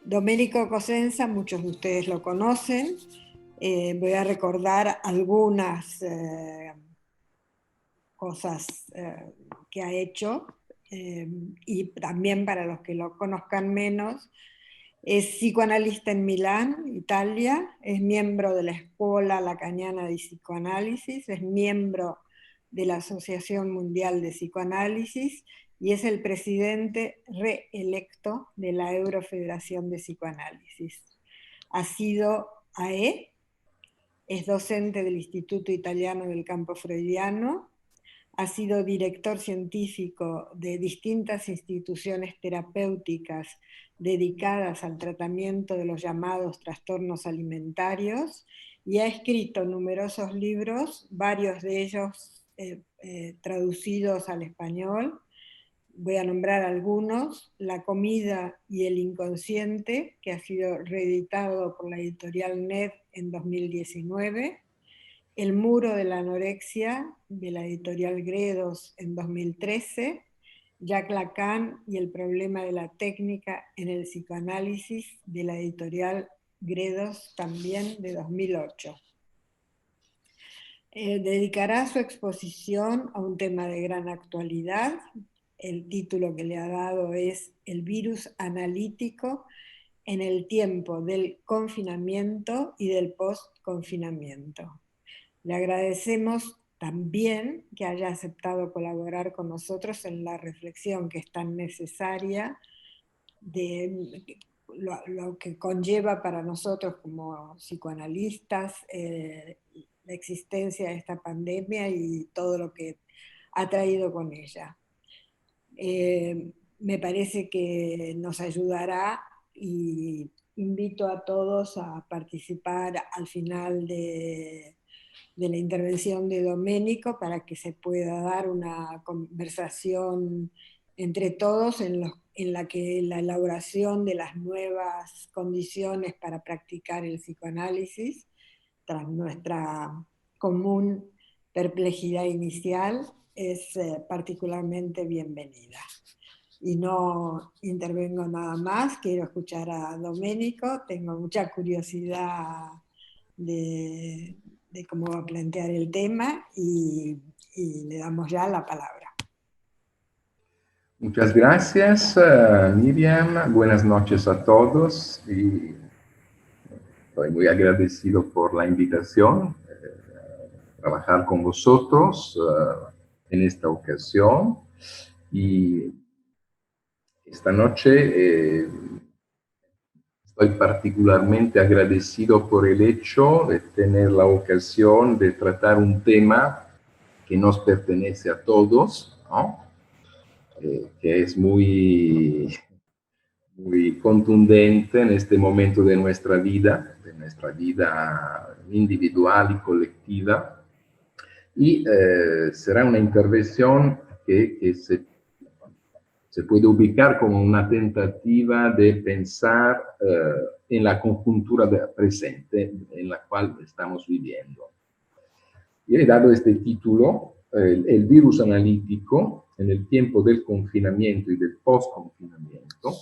Domenico Cosenza, muchos de ustedes lo conocen. Voy a recordar algunas cosas que ha hecho y también para los que lo conozcan menos. Es psicoanalista en Milán, Italia, es miembro de la Escuela Lacaniana di Psicoanálisis, es miembro de la Asociación Mundial de Psicoanálisis y es el presidente reelecto de la Eurofederación de Psicoanálisis. Ha sido AE, es docente del Instituto Italiano del Campo Freudiano, ha sido director científico de distintas instituciones terapéuticas dedicadas al tratamiento de los llamados trastornos alimentarios y ha escrito numerosos libros, varios de ellos traducidos al español. Voy a nombrar algunos: La comida y el inconsciente, que ha sido reeditado por la editorial NED en 2019, El muro de la anorexia, de la editorial Gredos en 2013, Jacques Lacan y el problema de la técnica en el psicoanálisis, de la editorial Gredos también de 2008. Dedicará su exposición a un tema de gran actualidad. El título que le ha dado es El virus analítico en el tiempo del confinamiento y del post-confinamiento. Le agradecemos también que haya aceptado colaborar con nosotros en la reflexión que es tan necesaria de lo que conlleva para nosotros como psicoanalistas la existencia de esta pandemia y todo lo que ha traído con ella. Me parece que nos ayudará y invito a todos a participar al final de la intervención de Domenico para que se pueda dar una conversación entre todos en la que la elaboración de las nuevas condiciones para practicar el psicoanálisis, tras nuestra común perplejidad inicial, es particularmente bienvenida. Y no intervengo nada más, quiero escuchar a Domenico, tengo mucha curiosidad de cómo va a plantear el tema y le damos ya la palabra. Muchas gracias, Miriam. Buenas noches a todos. Y estoy muy agradecido por la invitación a trabajar con vosotros en esta ocasión. Y esta noche estoy particularmente agradecido por el hecho de tener la ocasión de tratar un tema que nos pertenece a todos, ¿no? Que es muy contundente en este momento de nuestra vida individual y colectiva. Y será una intervención que se puede ubicar como una tentativa de pensar en la conjuntura presente en la cual estamos viviendo. Y he dado este título, el virus analítico en el tiempo del confinamiento y del post-confinamiento,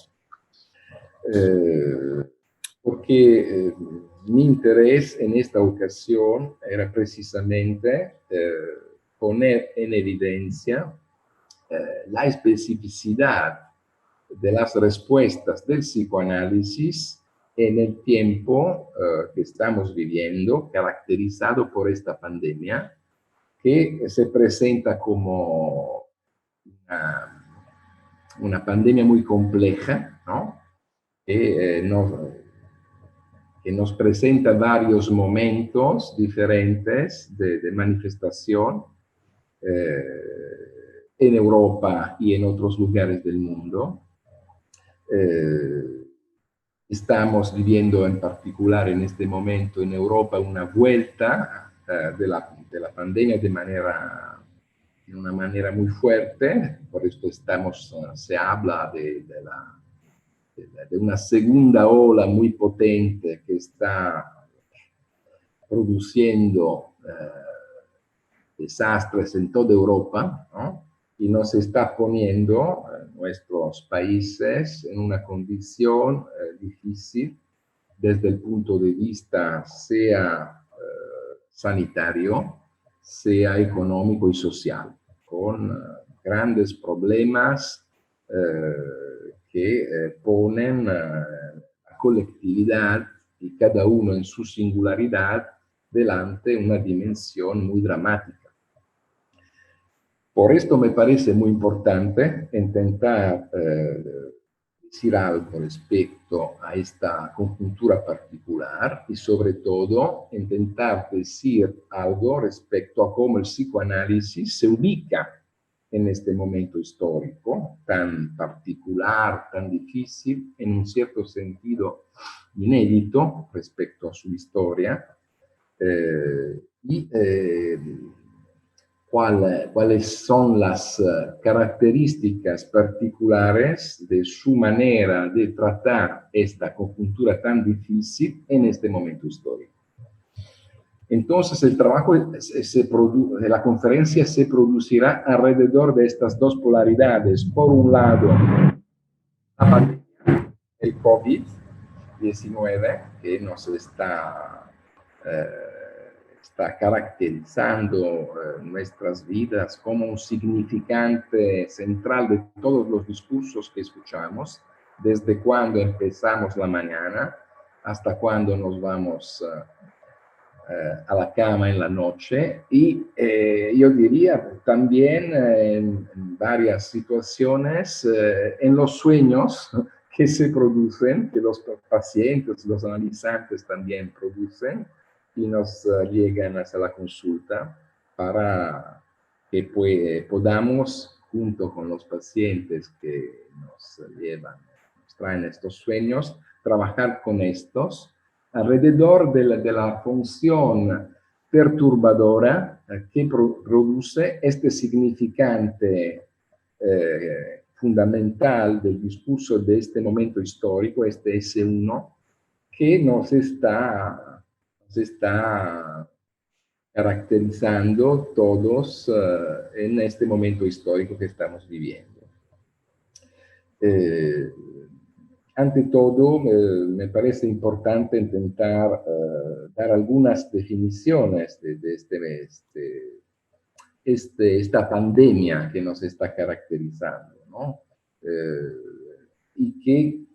porque mi interés en esta ocasión era precisamente poner en evidencia la especificidad de las respuestas del psicoanálisis en el tiempo que estamos viviendo, caracterizado por esta pandemia, que se presenta como una pandemia muy compleja, ¿no? Que nos presenta varios momentos diferentes de manifestación en Europa y en otros lugares del mundo. Estamos viviendo en particular en este momento en Europa una vuelta de la pandemia de una manera muy fuerte, por esto se habla de una segunda ola muy potente que está produciendo desastres en toda Europa, ¿no? Y nos está poniendo nuestros países en una condición difícil desde el punto de vista sea sanitario, sea económico y social, con grandes problemas que ponen la colectividad y cada uno en su singularidad delante una dimensión muy dramática. Por esto me parece muy importante intentar decir algo respecto a esta conjuntura particular y sobre todo intentar decir algo respecto a cómo el psicoanálisis se ubica en este momento histórico tan particular, tan difícil, en un cierto sentido inédito respecto a su historia, y cuáles son las características particulares de su manera de tratar esta conjuntura tan difícil en este momento histórico. Entonces, el trabajo de la conferencia se producirá alrededor de estas dos polaridades. Por un lado, la pandemia, el COVID-19, que nos está caracterizando nuestras vidas como un significante central de todos los discursos que escuchamos, desde cuando empezamos la mañana hasta cuando nos vamos a la cama en la noche, y yo diría también en varias situaciones en los sueños que se producen, que los pacientes, los analizantes también producen y nos llegan hasta la consulta para que podamos, junto con los pacientes que nos llevan, nos traen estos sueños, trabajar con estos alrededor de la función perturbadora que produce este significante fundamental del discurso de este momento histórico, este S1, que nos está caracterizando todos en este momento histórico que estamos viviendo. Ante todo, me parece importante intentar dar algunas definiciones de esta pandemia que nos está caracterizando, ¿no? Y que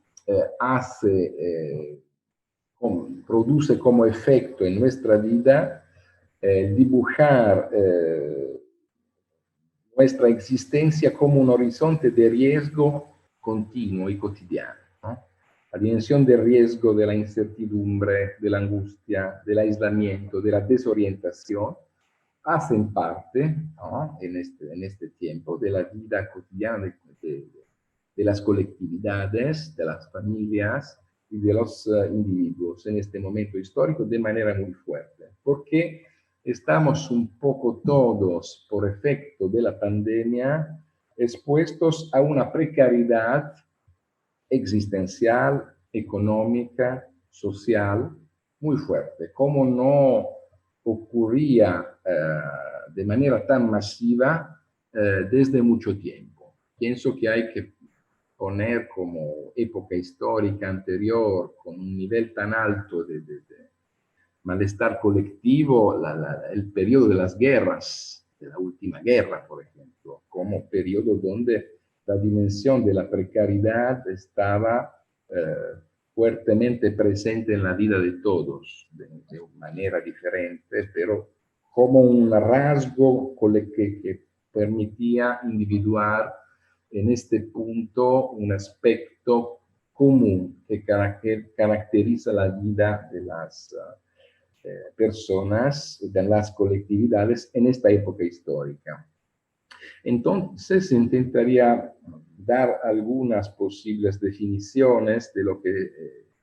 produce como efecto en nuestra vida dibujar nuestra existencia como un horizonte de riesgo continuo y cotidiano, ¿no? La dimensión de riesgo de la incertidumbre, de la angustia, del aislamiento, de la desorientación, hacen parte, ¿no?, en este tiempo de la vida cotidiana de las colectividades, de las familias y de los individuos en este momento histórico de manera muy fuerte, porque estamos un poco todos, por efecto de la pandemia, expuestos a una precariedad existencial, económica, social, muy fuerte, como no ocurría de manera tan masiva desde mucho tiempo. Pienso que hay que poner como época histórica anterior, con un nivel tan alto de malestar colectivo, el periodo de las guerras, de la última guerra, por ejemplo, como periodo donde la dimensión de la precariedad estaba fuertemente presente en la vida de todos, de manera diferente, pero como un rasgo que permitía individuar en este punto un aspecto común que caracteriza la vida de las personas, de las colectividades en esta época histórica. Entonces, intentaría dar algunas posibles definiciones de lo que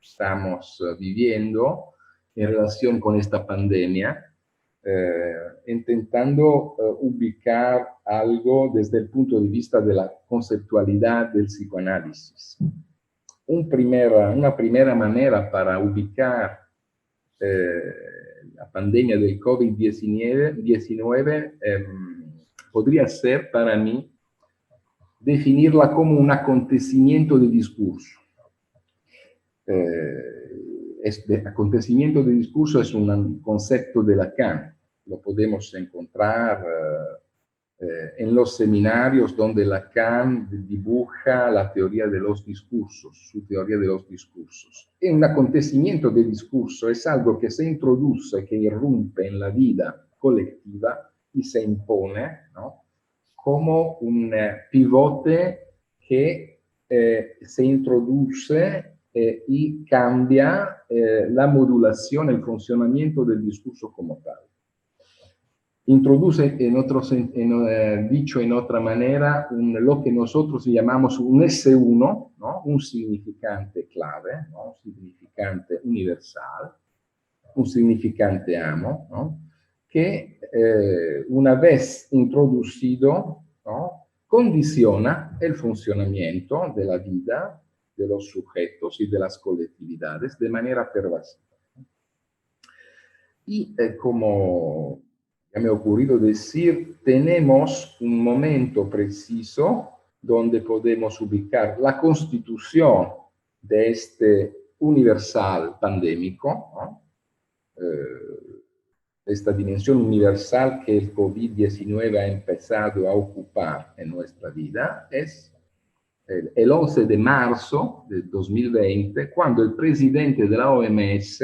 estamos viviendo en relación con esta pandemia, intentando ubicar algo desde el punto de vista de la conceptualidad del psicoanálisis. Una primera manera para ubicar la pandemia del COVID-19 podría ser para mí definirla como un acontecimiento de discurso. Este acontecimiento de discurso es un concepto de Lacan. Lo podemos encontrar en los seminarios donde Lacan dibuja la teoría de los discursos, su teoría de los discursos. Y un acontecimiento de discurso es algo que se introduce, que irrumpe en la vida colectiva y se impone, ¿no?, como un pivote que se introduce y cambia la modulación, el funcionamiento del discurso como tal. Introduce, dicho en otra manera, lo que nosotros llamamos un S1, ¿no?, un significante clave, ¿no?, un significante universal, un significante amo, ¿no?, que una vez introducido, ¿no?, condiciona el funcionamiento de la vida de los sujetos y de las colectividades de manera pervasiva. Y como ya me ha ocurrido decir, tenemos un momento preciso donde podemos ubicar la constitución de este universal pandémico, ¿no?, esta dimensión universal que el COVID-19 ha empezado a ocupar en nuestra vida, es el 11 de marzo del 2020, cuando el presidente de la OMS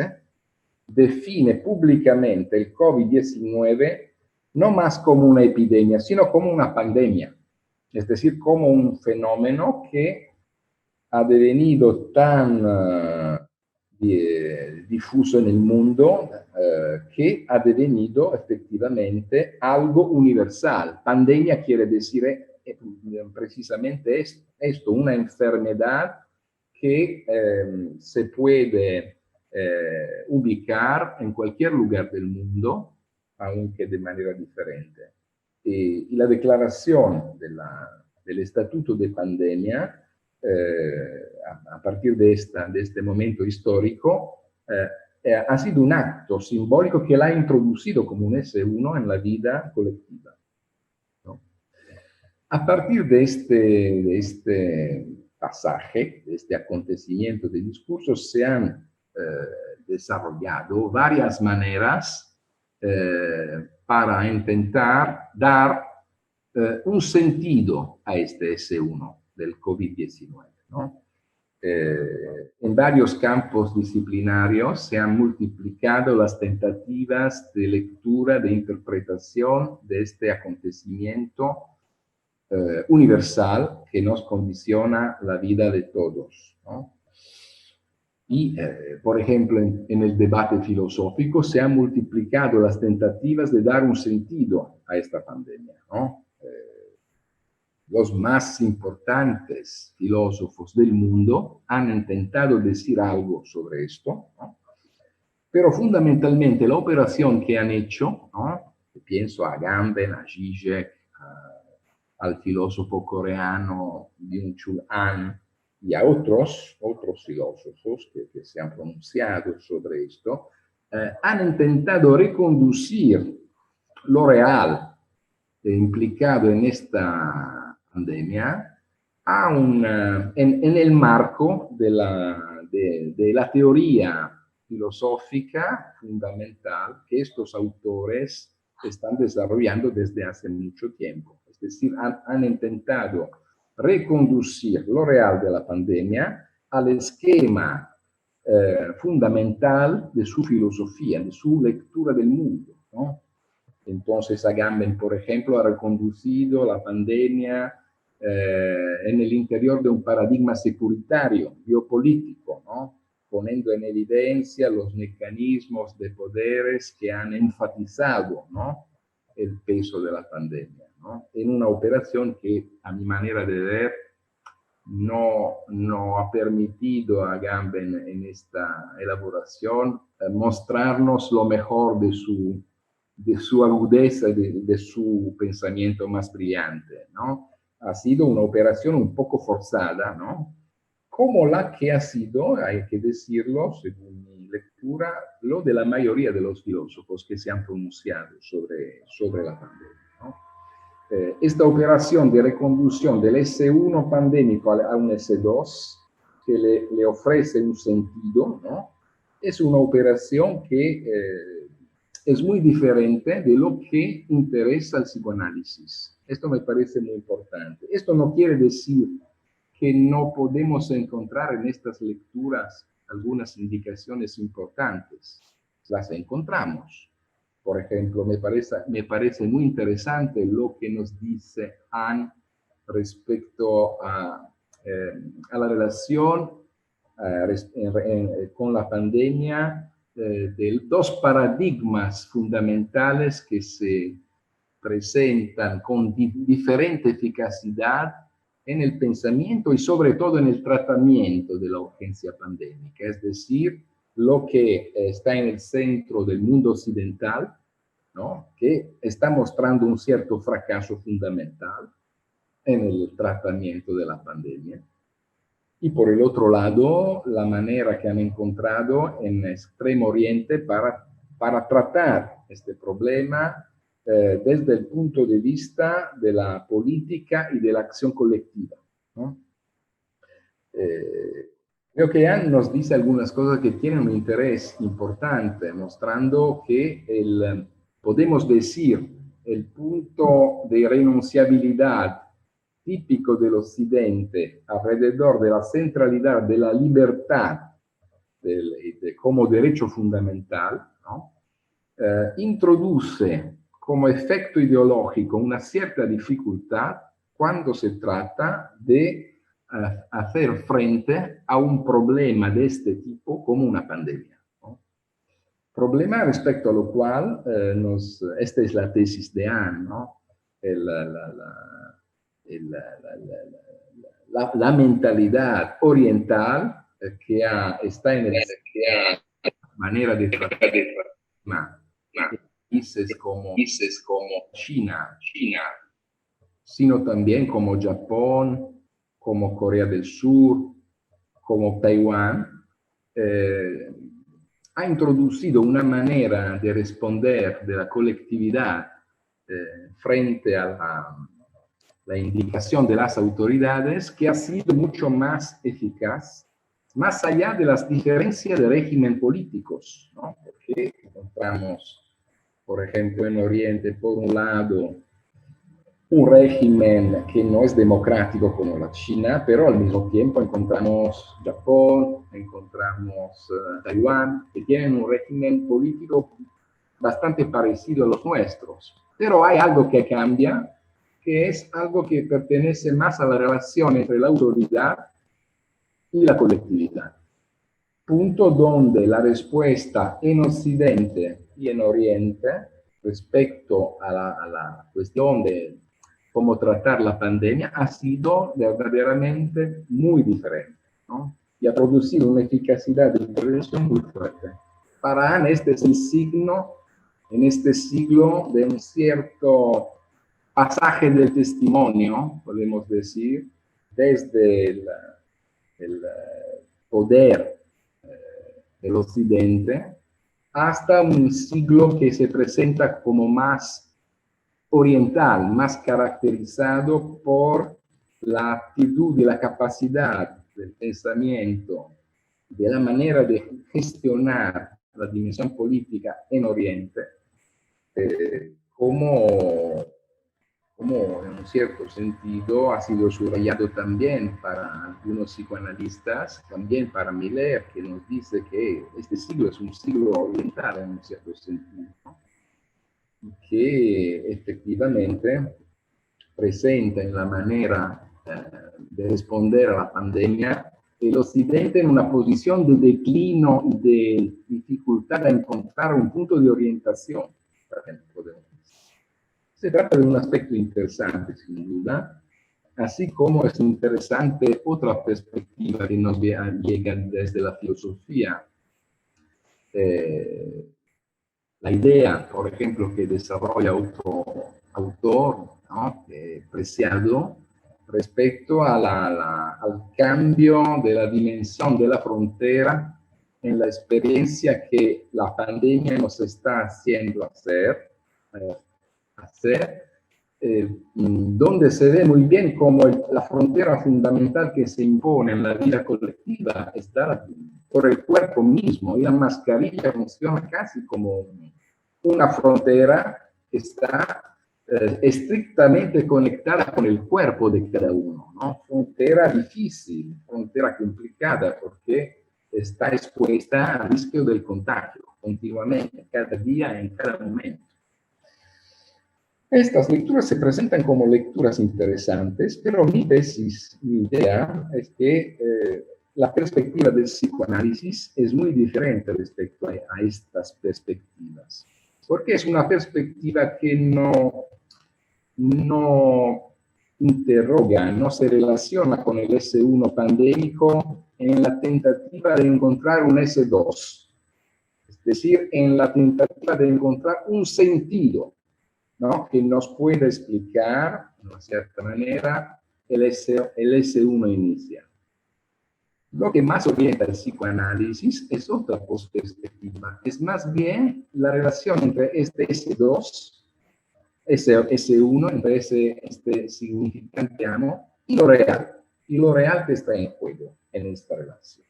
define públicamente el COVID-19 no más como una epidemia, sino como una pandemia, es decir, como un fenómeno que ha devenido tan difuso en el mundo que ha devenido efectivamente algo universal. Pandemia quiere decir precisamente esto, una enfermedad que se puede ubicar en cualquier lugar del mundo, aunque de manera diferente. Y la declaración del estatuto de pandemia, a partir de este momento histórico, ha sido un acto simbólico que la ha introducido como un S1 en la vida colectiva, ¿no? A partir de este pasaje, de este acontecimiento de discursos, se han desarrollado varias maneras para intentar dar un sentido a este S1 del COVID-19, ¿no? En varios campos disciplinarios se han multiplicado las tentativas de lectura, de interpretación de este acontecimiento universal que nos condiciona la vida de todos, ¿no? Y, por ejemplo, en el debate filosófico se han multiplicado las tentativas de dar un sentido a esta pandemia, ¿no? Los más importantes filósofos del mundo han intentado decir algo sobre esto, ¿no? Pero fundamentalmente la operación que han hecho, ¿no?, pienso a Agamben, a Zizek, al filósofo coreano Byung-Chul Han y a otros filósofos que se han pronunciado sobre esto, han intentado reconducir lo real implicado en esta pandemia en el marco de la teoría filosófica fundamental que estos autores están desarrollando desde hace mucho tiempo. Es decir, han intentado reconducir lo real de la pandemia al esquema fundamental de su filosofía, de su lectura del mundo, ¿no? Entonces, Agamben, por ejemplo, ha reconducido la pandemia en el interior de un paradigma securitario, biopolítico, ¿no?, poniendo en evidencia los mecanismos de poderes que han enfatizado, ¿no?, el peso de la pandemia, ¿no?, en una operación que, a mi manera de ver, no ha permitido a Agamben en esta elaboración mostrarnos lo mejor de su agudeza, de su pensamiento más brillante, ¿no? Ha sido una operación un poco forzada, ¿no?, como la que ha sido, hay que decirlo, según mi lectura, lo de la mayoría de los filósofos que se han pronunciado sobre la pandemia, ¿no? Esta operación de reconducción del S1 pandémico a un S2 que le ofrece un sentido, ¿no? Es una operación que es muy diferente de lo que interesa al psicoanálisis. Esto me parece muy importante. Esto no quiere decir que no podemos encontrar en estas lecturas algunas indicaciones importantes. Las encontramos. Por ejemplo, me parece muy interesante lo que nos dice Anne respecto a la relación con la pandemia de dos paradigmas fundamentales que se presentan con diferente eficacidad en el pensamiento y sobre todo en el tratamiento de la urgencia pandémica, es decir, lo que está en el centro del mundo occidental, ¿no? Que está mostrando un cierto fracaso fundamental en el tratamiento de la pandemia. Y por el otro lado, la manera que han encontrado en Extremo Oriente para tratar este problema desde el punto de vista de la política y de la acción colectiva, ¿no? Creo que Anne nos dice algunas cosas que tienen un interés importante, mostrando que podemos decir el punto de renunciabilidad típico del Occidente alrededor de la centralidad de la libertad como derecho fundamental, ¿no? Introduce como efecto ideológico una cierta dificultad cuando se trata de hacer frente a un problema de este tipo como una pandemia, ¿no? Problema respecto a lo cual, esta es la tesis de Anne, ¿no? La mentalidad oriental está en la manera de tratar países como China, sino también como Japón, como Corea del Sur, como Taiwán, ha introducido una manera de responder de la colectividad frente a la indicación de las autoridades que ha sido mucho más eficaz, más allá de las diferencias de régimen políticos, ¿no? Porque encontramos, por ejemplo, en Oriente, por un lado, un régimen que no es democrático como la China, pero al mismo tiempo encontramos Japón, encontramos Taiwán, que tienen un régimen político bastante parecido a los nuestros. Pero hay algo que cambia, que es algo que pertenece más a la relación entre la autoridad y la colectividad. Punto donde la respuesta en Occidente y en Oriente respecto a la cuestión de cómo tratar la pandemia ha sido verdaderamente muy diferente, ¿no? Y ha producido una eficacidad de intervención muy fuerte. Para Anne, este es el signo en este siglo de un cierto pasaje del testimonio, podemos decir, desde el poder del Occidente hasta un siglo que se presenta como más oriental, más caracterizado por la actitud y la capacidad del pensamiento, de la manera de gestionar la dimensión política en Oriente, como en un cierto sentido ha sido subrayado también para algunos psicoanalistas, también para Miller, que nos dice que este siglo es un siglo oriental en un cierto sentido, ¿no? Y que efectivamente presenta en la manera de responder a la pandemia el Occidente en una posición de declino y de dificultad a encontrar un punto de orientación. Se trata de un aspecto interesante, sin duda, así como es interesante otra perspectiva que nos llega desde la filosofía. La idea, por ejemplo, que desarrolla otro autor, ¿no? Preciado, respecto al cambio de la dimensión de la frontera en la experiencia que la pandemia nos está haciendo hacer donde se ve muy bien cómo la frontera fundamental que se impone en la vida colectiva está por el cuerpo mismo, y la mascarilla funciona casi como una frontera que está estrictamente conectada con el cuerpo de cada uno, ¿no? Frontera difícil, frontera complicada, porque está expuesta al riesgo del contagio continuamente, cada día, en cada momento. Estas lecturas se presentan como lecturas interesantes, pero mi tesis, mi idea es que la perspectiva del psicoanálisis es muy diferente respecto a estas perspectivas, porque es una perspectiva que no interroga, no se relaciona con el S1 pandémico en la tentativa de encontrar un S2, es decir, en la tentativa de encontrar un sentido, ¿no?, que nos puede explicar, de una cierta manera, el S1 inicial. Lo que más orienta el psicoanálisis es otra perspectiva, es más bien la relación entre este S2, S1, entre este significante amo, y lo real que está en juego en esta relación.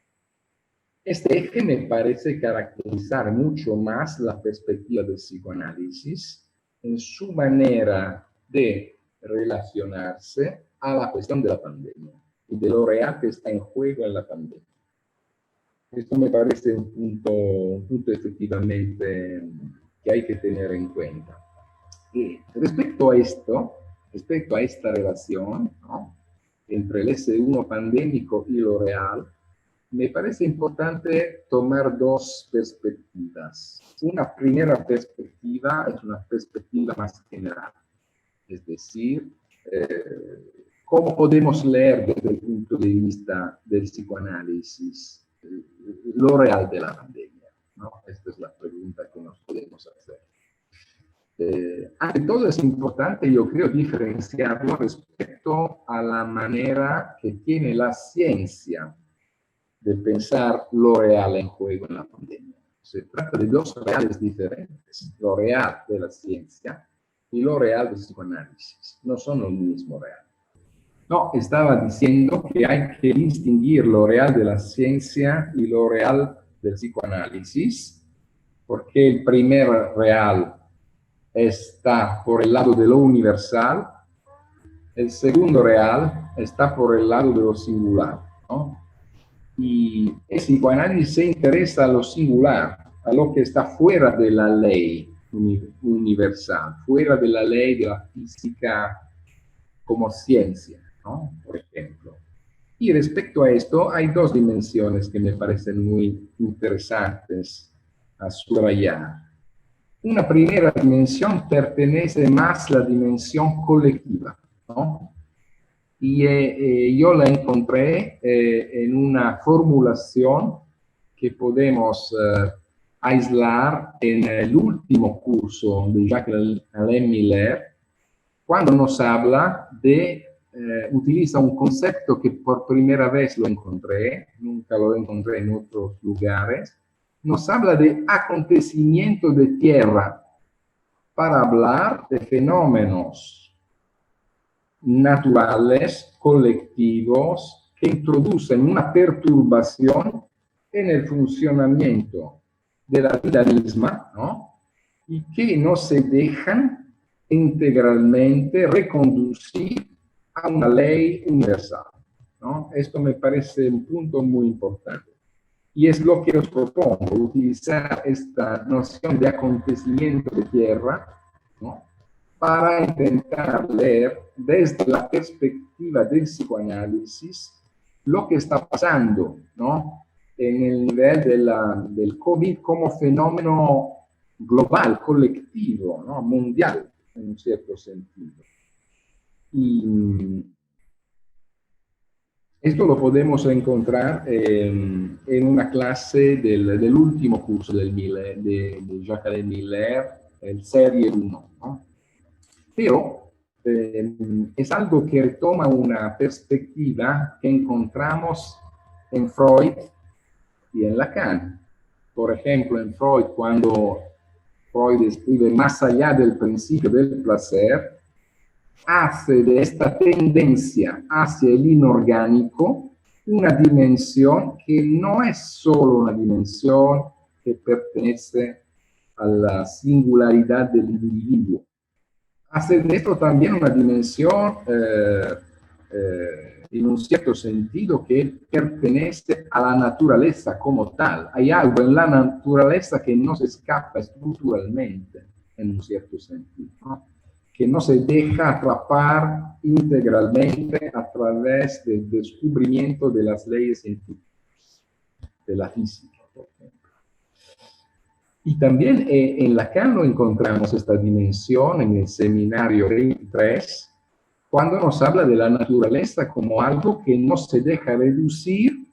Este eje me parece caracterizar mucho más la perspectiva del psicoanálisis en su manera de relacionarse a la cuestión de la pandemia y de lo real que está en juego en la pandemia. Esto me parece un punto efectivamente que hay que tener en cuenta. Y respecto a esta relación, ¿no?, entre el S1 pandémico y lo real, me parece importante tomar dos perspectivas. Una primera perspectiva es una perspectiva más general, es decir, cómo podemos leer desde el punto de vista del psicoanálisis lo real de la pandemia, ¿no? Esta es la pregunta que nos podemos hacer. Ante todo es importante, yo creo, diferenciarlo respecto a la manera que tiene la ciencia de pensar lo real en juego en la pandemia. Se trata de dos reales diferentes, lo real de la ciencia y lo real del psicoanálisis. No son el mismo real. No, estaba diciendo que hay que distinguir lo real de la ciencia y lo real del psicoanálisis, porque el primer real está por el lado de lo universal, el segundo real está por el lado de lo singular, ¿no? Y el psicoanálisis se interesa a lo singular, a lo que está fuera de la ley universal, fuera de la ley de la física como ciencia, ¿no?, por ejemplo. Y respecto a esto, hay dos dimensiones que me parecen muy interesantes a subrayar. Una primera dimensión pertenece más a la dimensión colectiva, ¿no? Y yo la encontré en una formulación que podemos aislar en el último curso de Jacques-Alain Miller, cuando nos habla de, utiliza un concepto que por primera vez lo encontré, nunca lo encontré en otros lugares, nos habla de acontecimiento de tierra para hablar de fenómenos naturales, colectivos, que introducen una perturbación en el funcionamiento de la vida misma, ¿no?, y que no se dejan integralmente reconducir a una ley universal, ¿no? Esto me parece un punto muy importante. Y es lo que os propongo, utilizar esta noción de acontecimiento de tierra, ¿no?, para intentar leer desde la perspectiva del psicoanálisis lo que está pasando, ¿no?, en el nivel del COVID como fenómeno global, colectivo, ¿no?, mundial, en un cierto sentido. Y esto lo podemos encontrar en una clase del último curso de Jacques-Alain Miller, el serie 1, ¿no? Pero es algo que retoma una perspectiva que encontramos en Freud y en Lacan. Por ejemplo, en Freud, cuando Freud escribe Más allá del principio del placer, hace de esta tendencia hacia el inorgánico una dimensión que no es solo una dimensión que pertenece a la singularidad del individuo. Hace de esto también una dimensión, en un cierto sentido, que pertenece a la naturaleza como tal. Hay algo en la naturaleza que no se escapa estructuralmente, en un cierto sentido, ¿no? Que no se deja atrapar integralmente a través del descubrimiento de las leyes científicas, de la física, por ejemplo. Y también en Lacan lo encontramos esta dimensión en el seminario 23, cuando nos habla de la naturaleza como algo que no se deja reducir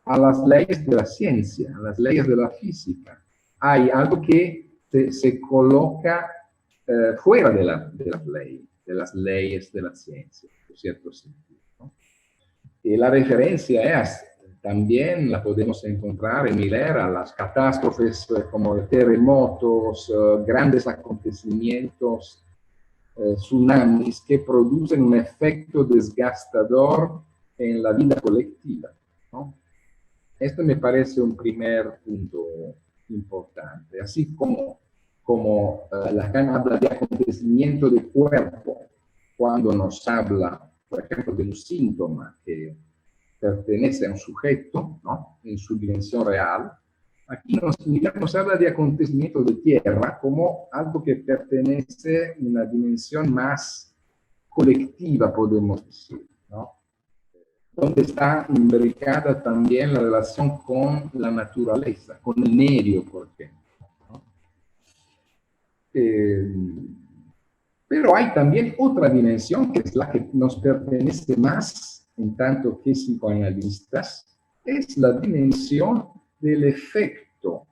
a las leyes de la ciencia, a las leyes de la física. Hay algo que se coloca fuera de las leyes de la ciencia, en cierto sentido, ¿no? Y la referencia es, también la podemos encontrar en Miller, a las catástrofes como terremotos, grandes acontecimientos, tsunamis, que producen un efecto desgastador en la vida colectiva, ¿no? Esto me parece un primer punto importante, así como Lacan habla de acontecimiento de cuerpo, cuando nos habla, por ejemplo, de un síntoma que pertenece a un sujeto, ¿no?, en su dimensión real. Aquí nos habla de acontecimiento de tierra como algo que pertenece a una dimensión más colectiva, podemos decir, ¿no?, donde está imbricada también la relación con la naturaleza, con el medio, por ejemplo, ¿no? Pero hay también otra dimensión, que es la que nos pertenece más en tanto que psicoanalistas, es la dimensión del efecto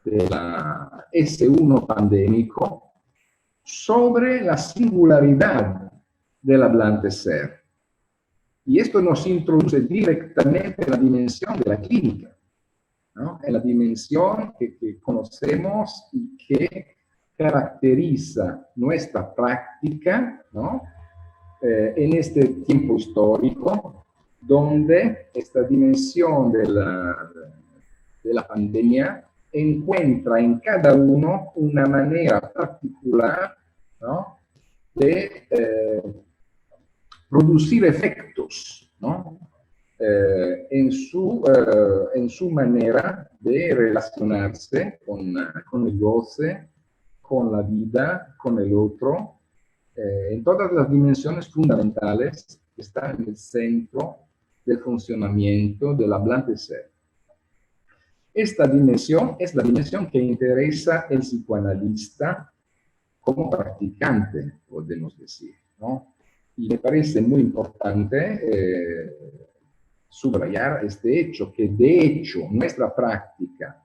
de la S1 pandémico sobre la singularidad del hablante ser. Y esto nos introduce directamente en la dimensión de la clínica, ¿no?, en la dimensión que conocemos y que caracteriza nuestra práctica, ¿no?, en este tiempo histórico, donde esta dimensión de la pandemia encuentra en cada uno una manera particular, ¿no?, de producir efectos, ¿no?, en su manera de relacionarse con el goce, con la vida, con el otro, en todas las dimensiones fundamentales que están en el centro del funcionamiento del hablante ser. Esta dimensión es la dimensión que interesa al psicoanalista como practicante, podemos decir, ¿no? Y me parece muy importante subrayar este hecho, que de hecho nuestra práctica,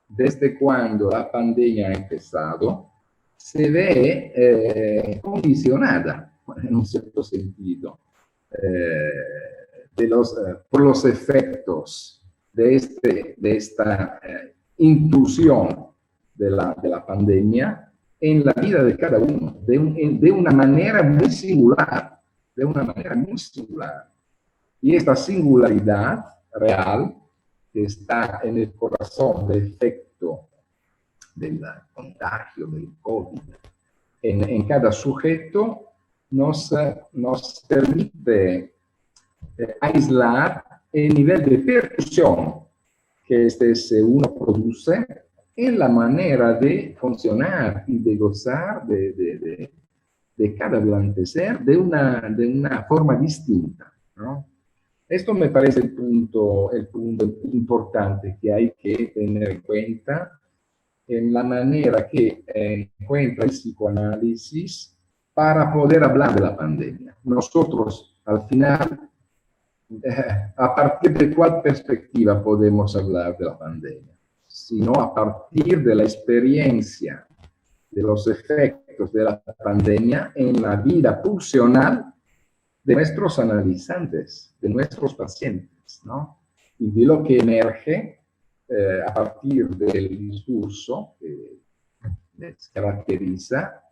desde cuando la pandemia ha empezado, se ve condicionada, en un cierto sentido, por los efectos de esta intrusión de la pandemia en la vida de cada uno, de una manera muy singular, de una manera muy singular. Y esta singularidad real, que está en el corazón del efecto del contagio del COVID, en cada sujeto, nos permite aislar el nivel de percusión que este S1 produce en la manera de funcionar y de gozar de cada hablante ser de una forma distinta, ¿no? Esto me parece el punto importante que hay que tener en cuenta en la manera que encuentra el psicoanálisis para poder hablar de la pandemia. Nosotros, al final, ¿a partir de cuál perspectiva podemos hablar de la pandemia? Sino a partir de la experiencia, de los efectos de la pandemia en la vida pulsional de nuestros analizantes, de nuestros pacientes, ¿no? Y de lo que emerge a partir del discurso que les caracteriza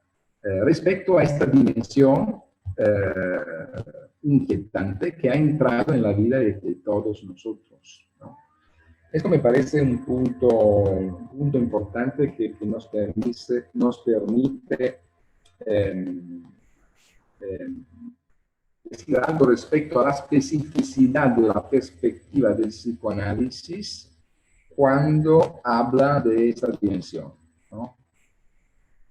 respecto a esta dimensión inquietante que ha entrado en la vida de todos nosotros, ¿no? Esto me parece un punto importante que nos permite decir algo respecto a la especificidad de la perspectiva del psicoanálisis cuando habla de esta dimensión, ¿no?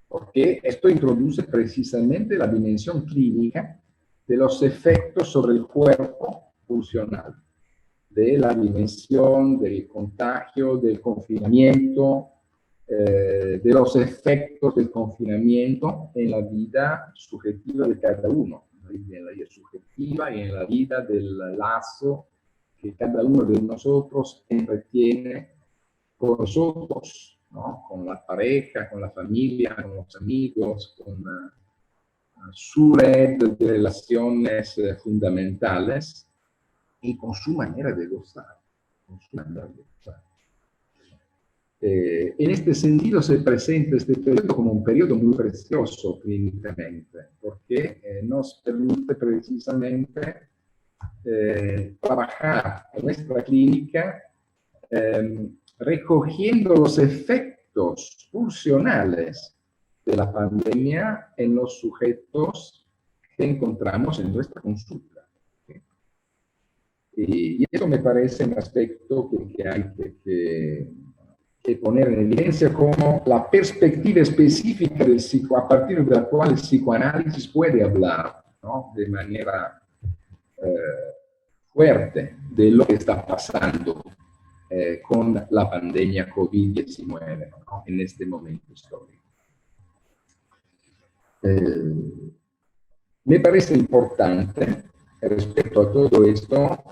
Porque esto introduce precisamente la dimensión clínica de los efectos sobre el cuerpo funcional, de la dimensión del contagio, del confinamiento, de los efectos del confinamiento en la vida subjetiva de cada uno, en la vida subjetiva y en la vida del lazo que cada uno de nosotros entretiene con nosotros, ¿no? Con la pareja, con la familia, con los amigos, con su red de relaciones fundamentales y con su manera de gozar. En este sentido se presenta este periodo como un periodo muy precioso clínicamente, porque nos permite precisamente trabajar en nuestra clínica recogiendo los efectos funcionales de la pandemia en los sujetos que encontramos en nuestra consulta. Y eso me parece un aspecto que hay que poner en evidencia como la perspectiva específica del a partir de la cual el psicoanálisis puede hablar, ¿no? De manera fuerte de lo que está pasando con la pandemia COVID-19, ¿no? En este momento histórico. Me parece importante respecto a todo esto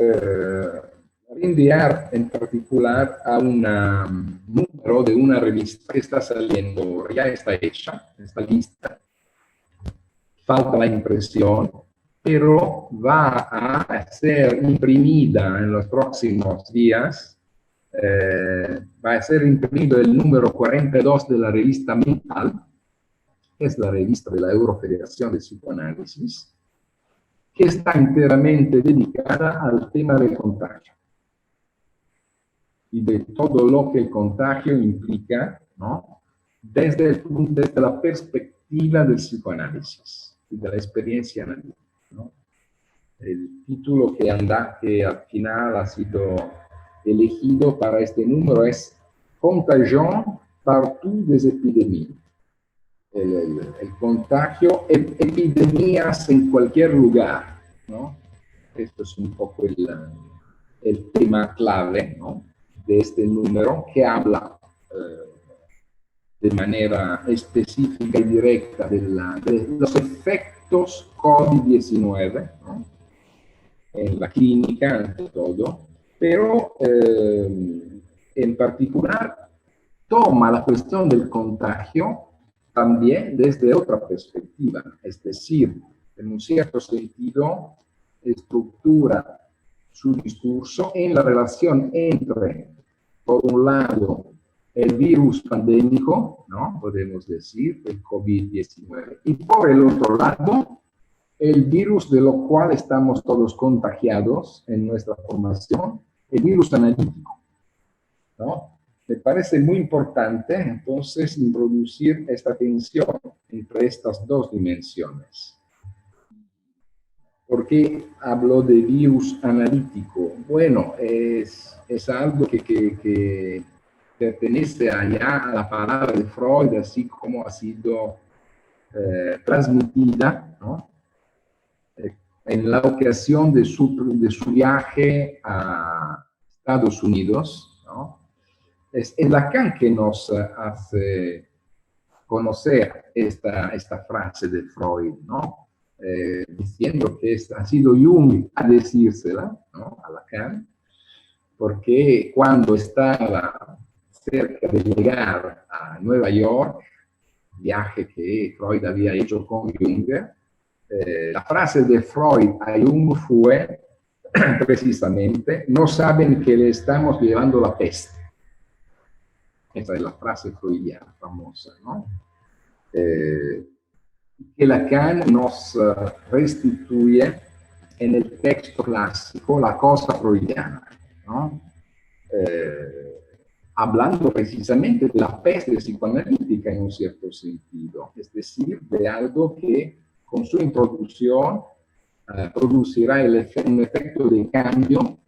enviar en particular a un número de una revista que está saliendo, ya está hecha, esta lista, falta la impresión, pero va a ser imprimida en los próximos días. Va a ser imprimido el número 42 de la revista Mental, que es la revista de la Eurofederación de Psicoanálisis, que está enteramente dedicada al tema del contagio y de todo lo que el contagio implica, ¿no? Desde la perspectiva del psicoanálisis y de la experiencia analítica, ¿no? El título que al final ha sido elegido para este número es Contagion partout des épidémies. El contagio, epidemias en cualquier lugar, ¿no? Esto es un poco el tema clave, ¿no? De este número que habla de manera específica y directa de los efectos COVID-19, ¿no? En la clínica, ante todo, pero en particular toma la cuestión del contagio también desde otra perspectiva, es decir, en un cierto sentido, estructura su discurso en la relación entre, por un lado, el virus pandémico, ¿no? Podemos decir, el COVID-19, y por el otro lado, el virus de lo cual estamos todos contagiados en nuestra formación, el virus analítico, ¿no? Me parece muy importante, entonces, introducir esta tensión entre estas dos dimensiones. ¿Por qué hablo de virus analítico? Bueno, es algo que pertenece allá a la palabra de Freud, así como ha sido transmitida, ¿no? En la ocasión de su viaje a Estados Unidos, ¿no? Es Lacan que nos hace conocer esta frase de Freud, ¿no? Diciendo que ha sido Jung a decírsela, ¿no? A Lacan, porque cuando estaba cerca de llegar a Nueva York, viaje que Freud había hecho con Jung, la frase de Freud a Jung fue precisamente: no saben que le estamos llevando la peste. Esa es la frase freudiana famosa, ¿no? que Lacan nos restituye en el texto clásico la cosa freudiana, ¿no? Hablando precisamente de la peste psicoanalítica en un cierto sentido, es decir, de algo que con su introducción producirá un efecto de cambio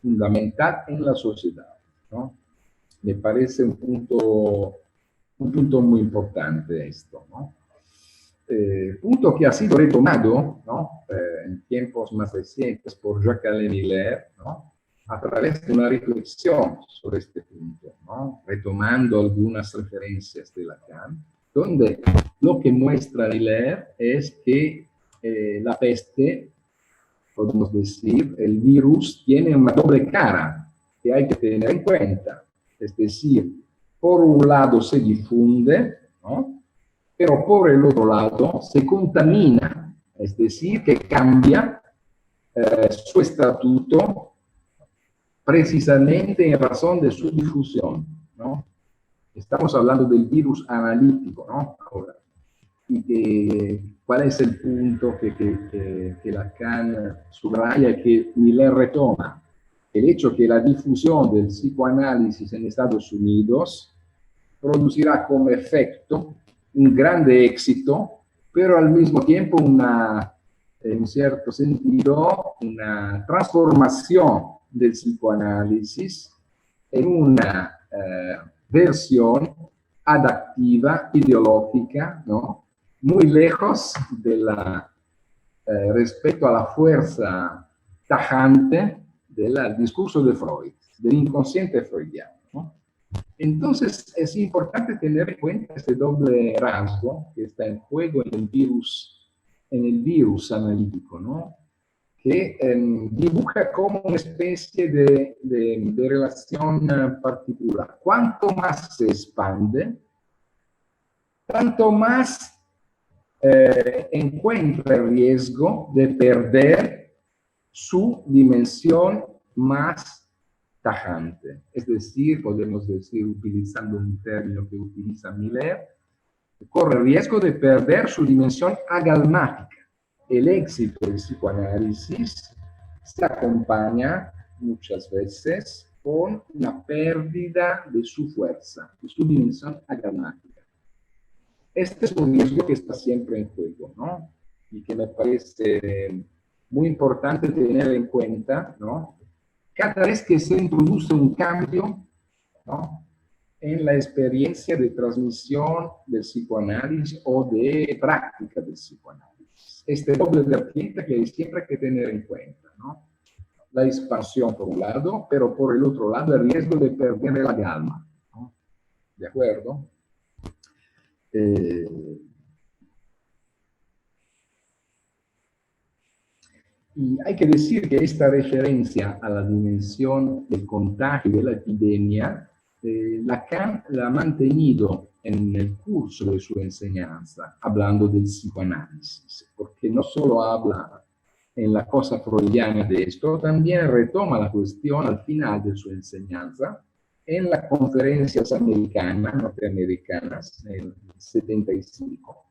fundamental en la sociedad, ¿no? Me parece un punto muy importante esto, ¿no? Punto que ha sido retomado, ¿no? En tiempos más recientes por Jacques-Alain Miller, ¿no? A través de una reflexión sobre este punto, ¿no? Retomando algunas referencias de Lacan, donde lo que muestra Miller es que la peste, podemos decir, el virus tiene una doble cara que hay que tener en cuenta. Es decir, por un lado se difunde, ¿no? Pero por el otro lado se contamina, es decir, que cambia su estatuto precisamente en razón de su difusión, ¿no? Estamos hablando del virus analítico, ¿no? Ahora, y ¿cuál es el punto que Lacan subraya y que Miller retoma? El hecho que la difusión del psicoanálisis en Estados Unidos producirá como efecto un grande éxito, pero al mismo tiempo en un cierto sentido, una transformación del psicoanálisis en una versión adaptiva, ideológica, ¿no? Muy lejos de respecto a la fuerza tajante del discurso de Freud, del inconsciente freudiano, ¿no? Entonces es importante tener en cuenta este doble rasgo que está en juego en el virus analítico, ¿no? Que dibuja como una especie de relación particular. Cuanto más se expande, tanto más encuentra el riesgo de perder su dimensión más tajante. Es decir, podemos decir, utilizando un término que utiliza Miller, corre el riesgo de perder su dimensión agalmática. El éxito del psicoanálisis se acompaña muchas veces con una pérdida de su fuerza, de su dimensión agalmática. Este es un riesgo que está siempre en juego, ¿no? Y que me parece muy importante tener en cuenta, ¿no? Cada vez que se introduce un cambio, ¿no? En la experiencia de transmisión del psicoanálisis o de práctica del psicoanálisis. Este doble vertiente que siempre hay que tener en cuenta, ¿no? La expansión por un lado, pero por el otro lado el riesgo de perder la calma, ¿no? ¿De acuerdo? Y hay que decir que esta referencia a la dimensión del contagio de la epidemia, Lacan la ha mantenido en el curso de su enseñanza, hablando del psicoanálisis, porque no solo habla en la cosa freudiana de esto, también retoma la cuestión al final de su enseñanza en las conferencias norteamericanas, en el 75.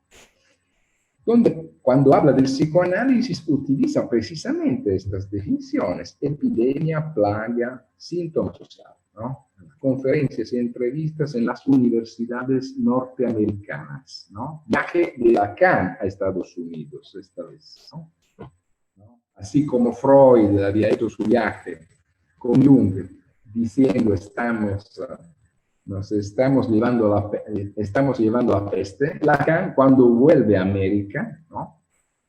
Donde cuando habla del psicoanálisis utiliza precisamente estas definiciones: epidemia, plaga, síntoma social, ¿no? Conferencias y entrevistas en las universidades norteamericanas, ¿no? Viaje de Lacan a Estados Unidos esta vez, ¿no? Así como Freud había hecho su viaje con Jung diciendo nos estamos llevando la peste, Lacan, cuando vuelve a América, ¿no?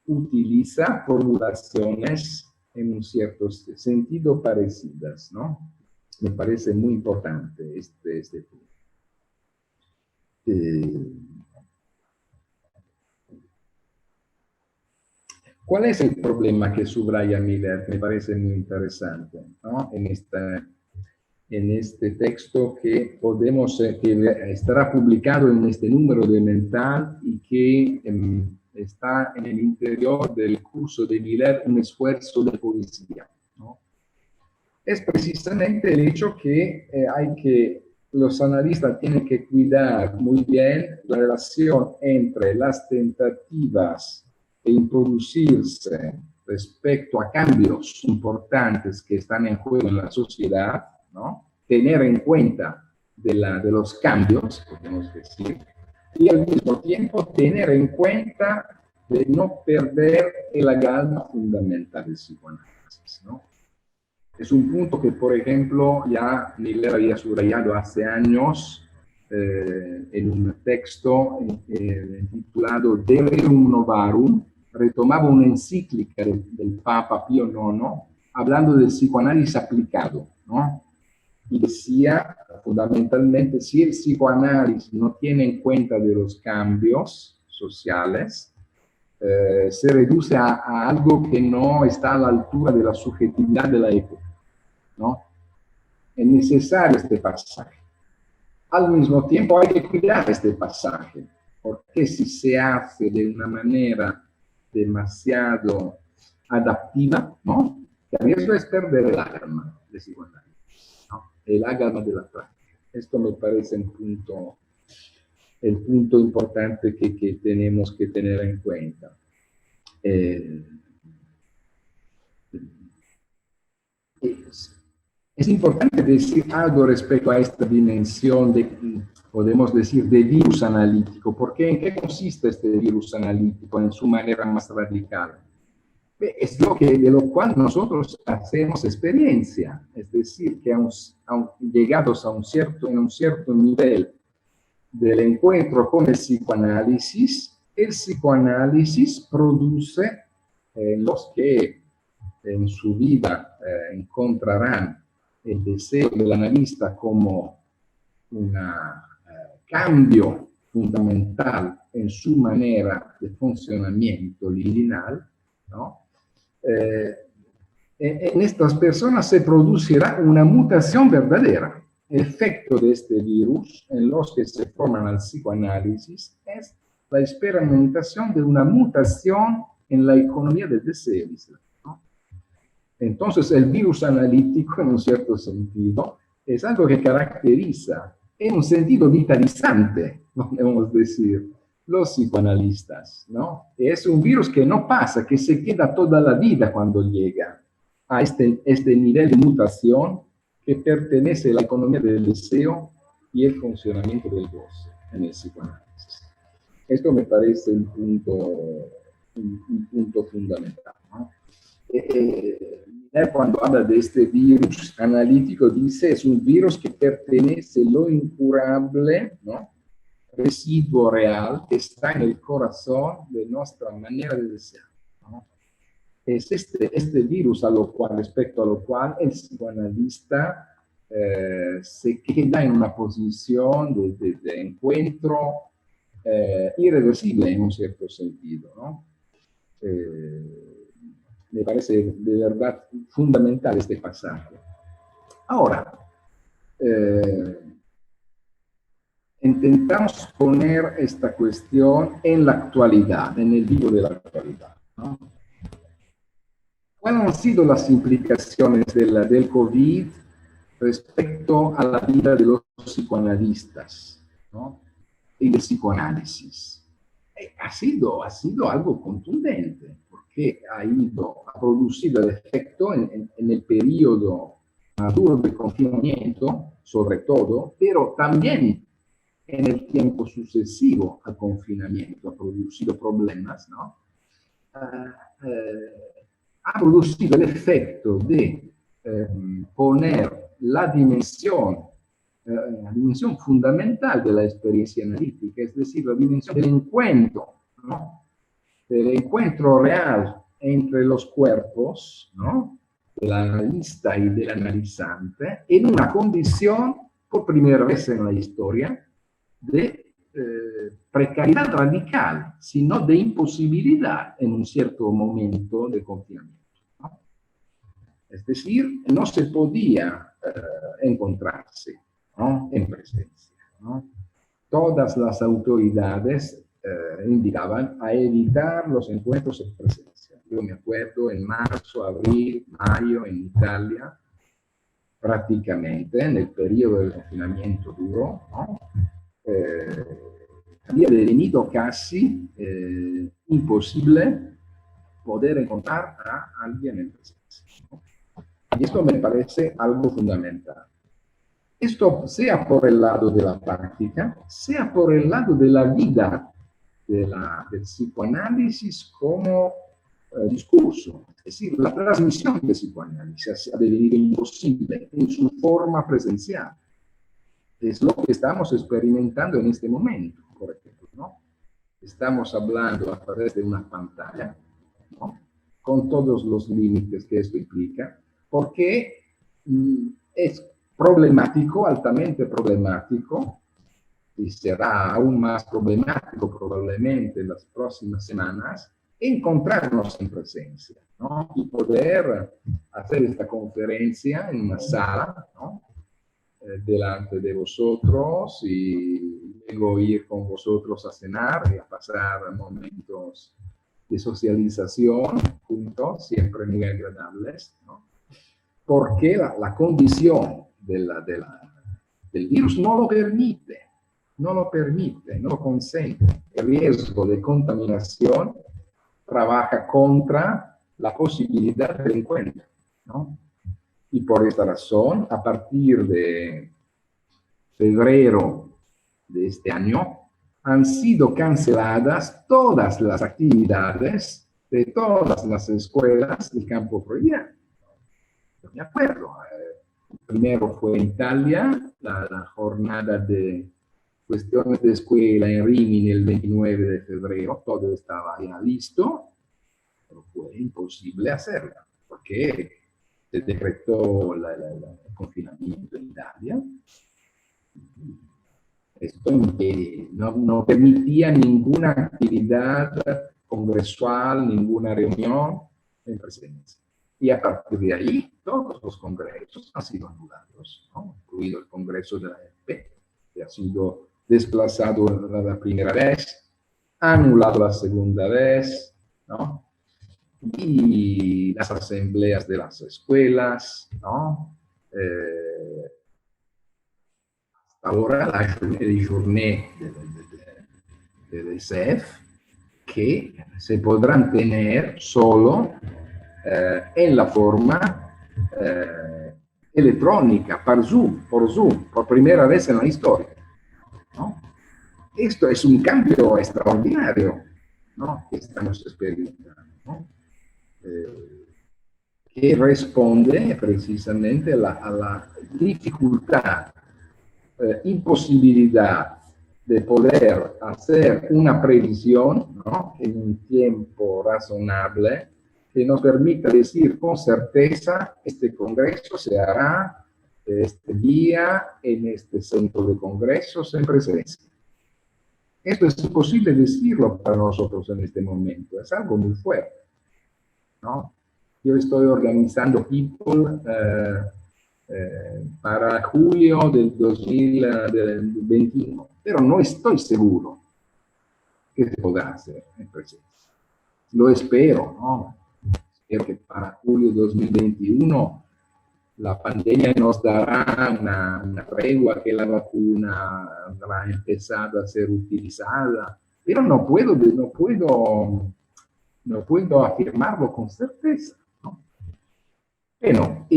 Utiliza formulaciones en un cierto sentido parecidas, ¿no? Me parece muy importante este punto. ¿Cuál es el problema que subraya Miller? Me parece muy interesante, ¿no? En este texto que que estará publicado en este número de Mental y que está en el interior del curso de Miller, Un esfuerzo de poesía, ¿no? Es precisamente el hecho que hay que los analistas tienen que cuidar muy bien la relación entre las tentativas de introducirse respecto a cambios importantes que están en juego en la sociedad, ¿no? Tener en cuenta de los cambios, podemos decir, y al mismo tiempo tener en cuenta de no perder el agalma fundamental del psicoanálisis, ¿no? Es un punto que, por ejemplo, ya Miller había subrayado hace años en un texto titulado De Rerum Novarum, retomaba una encíclica del Papa Pío IX, hablando del psicoanálisis aplicado, ¿no? Y decía, fundamentalmente, si el psicoanálisis no tiene en cuenta de los cambios sociales, se reduce a algo que no está a la altura de la subjetividad de la época, ¿no? Es necesario este pasaje. Al mismo tiempo hay que cuidar este pasaje, porque si se hace de una manera demasiado adaptiva, ¿no? El riesgo es perder el agalma de psicoanálisis, ¿no? El agalma de la práctica. Esto me parece el punto importante que tenemos que tener en cuenta. Es importante decir algo respecto a esta dimensión podemos decir, de virus analítico, porque ¿en qué consiste este virus analítico en su manera más radical? Es de lo cual nosotros hacemos experiencia, es decir, que llegados en un cierto nivel del encuentro con el psicoanálisis produce los que en su vida encontrarán el deseo del analista como un cambio fundamental en su manera de funcionamiento liminal, ¿no? En estas personas se producirá una mutación verdadera. El efecto de este virus en los que se forman al psicoanálisis es la experimentación de una mutación en la economía del deseo, ¿no? Entonces, el virus analítico, en un cierto sentido, es algo que caracteriza, en un sentido vitalizante, podemos decir, los psicoanalistas, ¿no? Es un virus que no pasa, que se queda toda la vida cuando llega a este nivel de mutación que pertenece a la economía del deseo y el funcionamiento del goce en el psicoanálisis. Esto me parece un punto fundamental, ¿no? Cuando habla de este virus analítico, dice es un virus que pertenece lo incurable, ¿no? Residuo real que está en el corazón de nuestra manera de desear, ¿no? Es este virus respecto a lo cual el psicoanalista se queda en una posición de encuentro irreversible en un cierto sentido, ¿no? Me parece de verdad fundamental este pasaje. Ahora, intentamos poner esta cuestión en la actualidad, en el vivo de la actualidad, ¿no? ¿Cuáles han sido las implicaciones del COVID respecto a la vida de los psicoanalistas, ¿no? Y del psicoanálisis? Ha sido algo contundente, porque ha producido el efecto en el periodo maduro del confinamiento, sobre todo, pero también en el tiempo sucesivo al confinamiento ha producido problemas, ¿no? Ha producido el efecto de poner la dimensión fundamental de la experiencia analítica, es decir, la dimensión del encuentro, ¿no? Del encuentro real entre los cuerpos, ¿no? Del analista y del analizante, en una condición, por primera vez en la historia, de precariedad radical, sino de imposibilidad en un cierto momento de confinamiento, ¿no? Es decir, no se podía encontrarse, ¿no? En presencia, ¿no? Todas las autoridades indicaban a evitar los encuentros en presencia. Yo me acuerdo en marzo, abril, mayo, en Italia, prácticamente nel periodo del confinamiento duro, ¿no? Había devenido casi imposible poder encontrar a alguien en presencia, ¿no? Y esto me parece algo fundamental. Esto sea por el lado de la práctica, sea por el lado de la vida del psicoanálisis como discurso. Es decir, la transmisión del psicoanálisis ha devenido imposible en su forma presencial. Es lo que estamos experimentando en este momento, por ejemplo, ¿no? Estamos hablando a través de una pantalla, ¿no? Con todos los límites que esto implica, porque es problemático, altamente problemático, y será aún más problemático probablemente en las próximas semanas, encontrarnos en presencia, ¿no? Y poder hacer esta conferencia en una sala, ¿no? Delante de vosotros y luego ir con vosotros a cenar y a pasar momentos de socialización juntos, siempre muy agradables, ¿no? Porque la condición del virus no lo permite, no lo consente. El riesgo de contaminación trabaja contra la posibilidad del encuentro, ¿no? Y por esta razón, a partir de febrero de este año, han sido canceladas todas las actividades de todas las escuelas del campo freudiano. Yo me acuerdo, primero fue en Italia, la jornada de cuestiones de escuela en Rimini el 29 de febrero, todo estaba ya listo, pero fue imposible hacerlo, porque se decretó el confinamiento en Italia. Esto no permitía ninguna actividad congresual, ninguna reunión en presencia. Y a partir de ahí, todos los congresos han sido anulados, ¿no? Incluido el congreso de la AFP, que ha sido desplazado la primera vez, anulado la segunda vez, ¿no? Y las asambleas de las escuelas, ¿no? Ahora la journée de CEF, que se podrán tener solo en la forma electrónica, por Zoom, por primera vez en la historia, ¿no? Esto es un cambio extraordinario, ¿no? Que estamos experimentando, ¿no? Que responde precisamente a la dificultad, imposibilidad de poder hacer una previsión, ¿no? En un tiempo razonable que nos permita decir con certeza este congreso se hará este día en este centro de congresos en presencia. Esto es imposible decirlo para nosotros en este momento, es algo muy fuerte, ¿no? Yo estoy organizando People para julio del 2021, pero no estoy seguro que se podrá hacer en presencia. Lo espero, ¿no? Espero que para julio 2021 la pandemia nos dará una tregua, que la vacuna habrá empezado a ser utilizada, pero no puedo afirmarlo con certeza, ¿no? Bueno,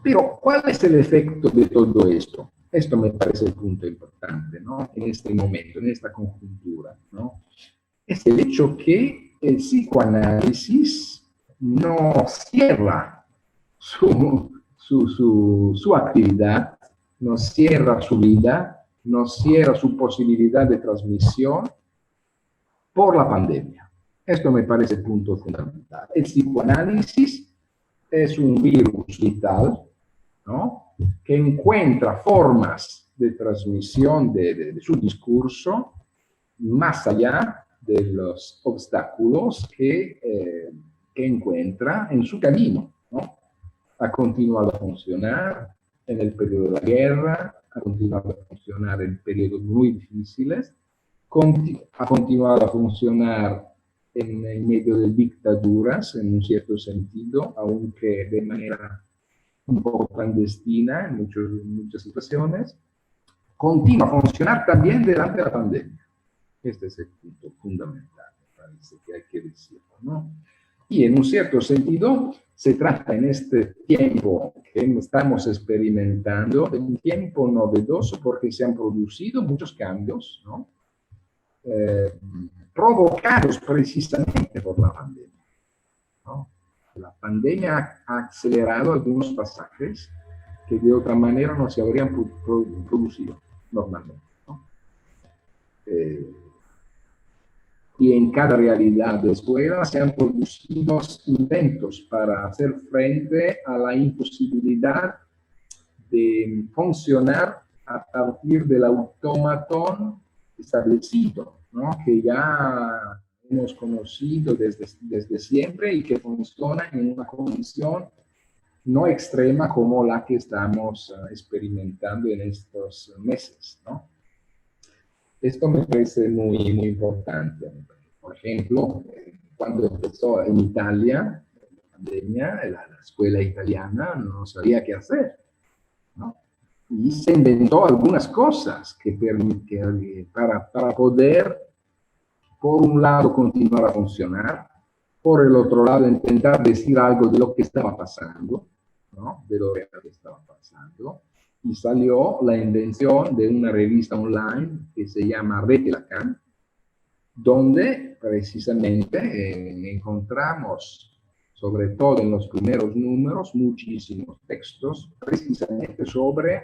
pero ¿cuál es el efecto de todo esto? Esto me parece el punto importante, ¿no? En este momento, en esta conjuntura, ¿no? Es el hecho que el psicoanálisis no cierra su actividad, no cierra su vida, no cierra su posibilidad de transmisión por la pandemia. Esto me parece el punto fundamental. El psicoanálisis es un virus vital, ¿no? Que encuentra formas de transmisión de su discurso más allá de los obstáculos que encuentra en su camino, ¿no? Ha continuado a funcionar en el periodo de la guerra, ha continuado a funcionar en periodos muy difíciles, ha continuado a funcionar en medio de dictaduras, en un cierto sentido, aunque de manera un poco clandestina en muchas situaciones, continúa a funcionar también durante la pandemia. Este es el punto fundamental, me parece que hay que decirlo, ¿no? Y en un cierto sentido, se trata en este tiempo que estamos experimentando de un tiempo novedoso porque se han producido muchos cambios, ¿no? Provocados precisamente por la pandemia, ¿no? La pandemia ha acelerado algunos pasajes que de otra manera no se habrían producido normalmente, ¿no? Y en cada realidad de escuela se han producido intentos para hacer frente a la imposibilidad de funcionar a partir del automatón establecido, ¿no? Que ya hemos conocido desde siempre y que funciona en una condición no extrema como la que estamos experimentando en estos meses, ¿no? Esto me parece muy, muy importante. Por ejemplo, cuando empezó en Italia la pandemia, la escuela italiana no sabía qué hacer, ¿no? Y se inventó algunas cosas para poder, por un lado, continuar a funcionar, por el otro lado, intentar decir algo de lo que estaba pasando, ¿no? De lo que estaba pasando. Y salió la invención de una revista online que se llama Rete Lacan, donde precisamente encontramos, sobre todo en los primeros números, muchísimos textos precisamente sobre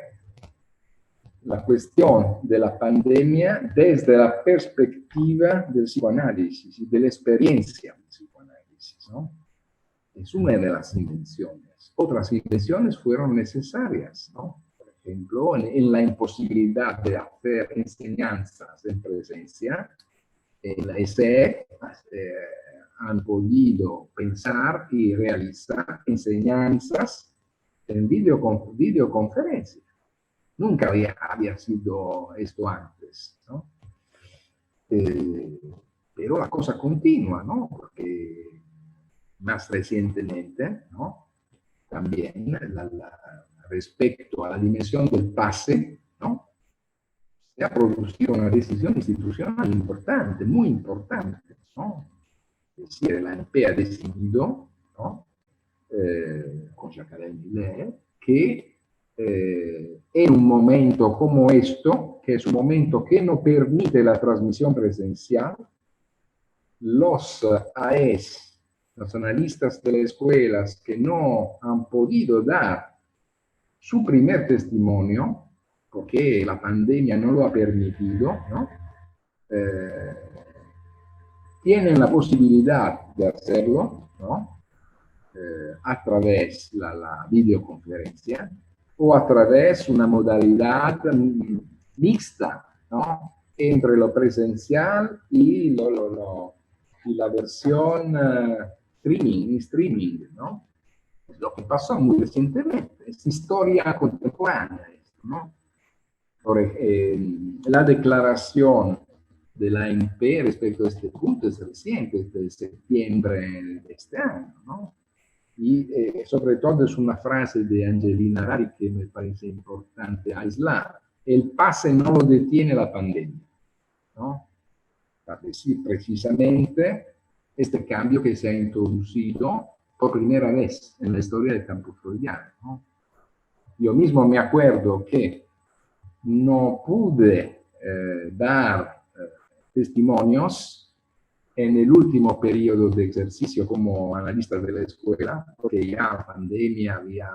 la cuestión de la pandemia desde la perspectiva del psicoanálisis y de la experiencia del psicoanálisis, ¿no? Es una de las invenciones. Otras invenciones fueron necesarias, ¿no? Por ejemplo, en la imposibilidad de hacer enseñanzas en presencia, la SE han podido pensar y realizar enseñanzas en videoconferencia. Nunca había sido esto antes, ¿no? Pero la cosa continúa, ¿no? Porque más recientemente, ¿no? También respecto a la dimensión del pase, ¿no? Se ha producido una decisión institucional importante, muy importante, ¿no? Es decir, la ANP ha decidido, ¿no? Con Jacques Millet, que en un momento como esto, que es un momento que no permite la transmisión presencial, los AES, los analistas de las escuelas que no han podido dar su primer testimonio, porque la pandemia no lo ha permitido, ¿no? Tienen la posibilidad de hacerlo, ¿no? A través de la videoconferencia o a través de una modalidad mixta, ¿no? Entre lo presencial y la versión streaming, ¿no? Es lo que pasó muy recientemente, es historia contemporánea, ¿no? La declaración de la ANP respecto a este punto es reciente, es de septiembre de este año, ¿no? Y sobre todo es una frase de Angelina Rari que me parece importante aislar. El pase no lo detiene la pandemia, ¿no? Para decir precisamente este cambio que se ha introducido por primera vez en la historia del campo freudiano, ¿no? Yo mismo me acuerdo que no pude dar testimonios en el último periodo de ejercicio como analista de la escuela, porque ya la pandemia había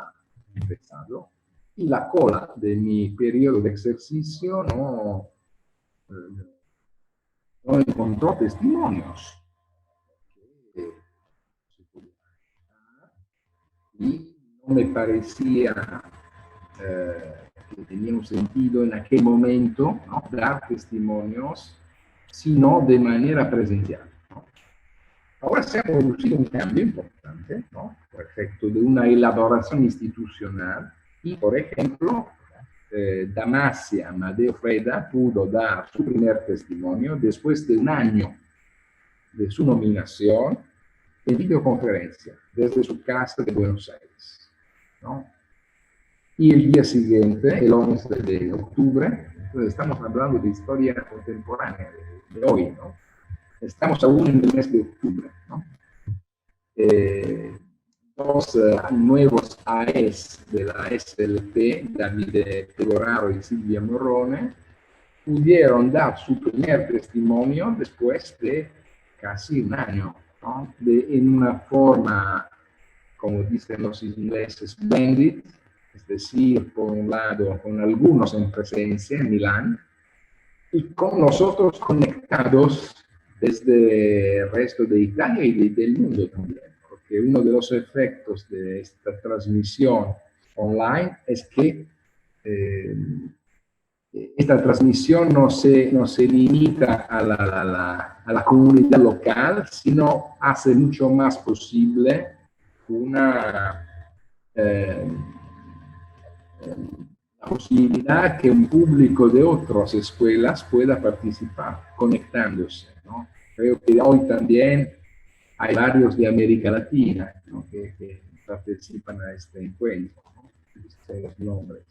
empezado, y la cola de mi periodo de ejercicio no encontró testimonios. Y no me parecía que tenía un sentido en aquel momento, ¿no? Dar testimonios, sino de manera presencial, ¿no? Ahora se ha producido un cambio importante, ¿no? Por efecto de una elaboración institucional y, por ejemplo, Damasia Amadeo Freda pudo dar su primer testimonio después de un año de su nominación en videoconferencia desde su casa de Buenos Aires, ¿no? y el día siguiente, el 11 de octubre, entonces estamos hablando de historia contemporánea, de hoy, ¿no? Estamos aún en el mes de octubre, ¿no? Dos nuevos AES de la SLP, Davide Pegoraro y Silvia Morrone, pudieron dar su primer testimonio después de casi un año, ¿no? En una forma, como dicen los ingleses, blended, es decir, por un lado con algunos en presencia en Milán y con nosotros conectados desde el resto de Italia y del mundo también, porque uno de los efectos de esta transmisión online es que esta transmisión no se limita a la comunidad local, sino hace mucho más posible una la posibilidad que un público de otras escuelas pueda participar, conectándose, ¿no? Creo que hoy también hay varios de América Latina, ¿no? que participan a este encuentro, ¿no? Los nombres.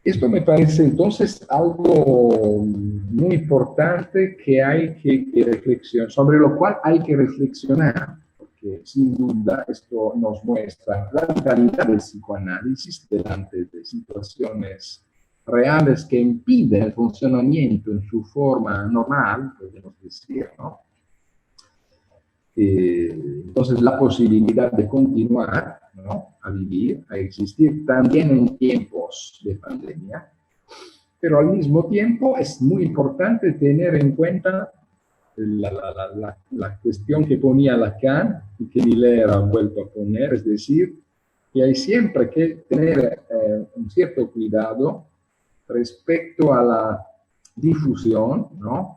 Esto me parece entonces algo muy importante que hay que reflexionar, sobre lo cual hay que reflexionar, porque sin duda esto nos muestra la vitalidad del psicoanálisis delante de situaciones reales que impiden el funcionamiento en su forma normal, podemos decir, ¿no? Entonces la posibilidad de continuar, ¿no?, a vivir, a existir también en tiempos de pandemia, pero al mismo tiempo es muy importante tener en cuenta la cuestión que ponía Lacan y que Miller ha vuelto a poner, es decir, que hay siempre que tener un cierto cuidado respecto a la difusión, ¿no?,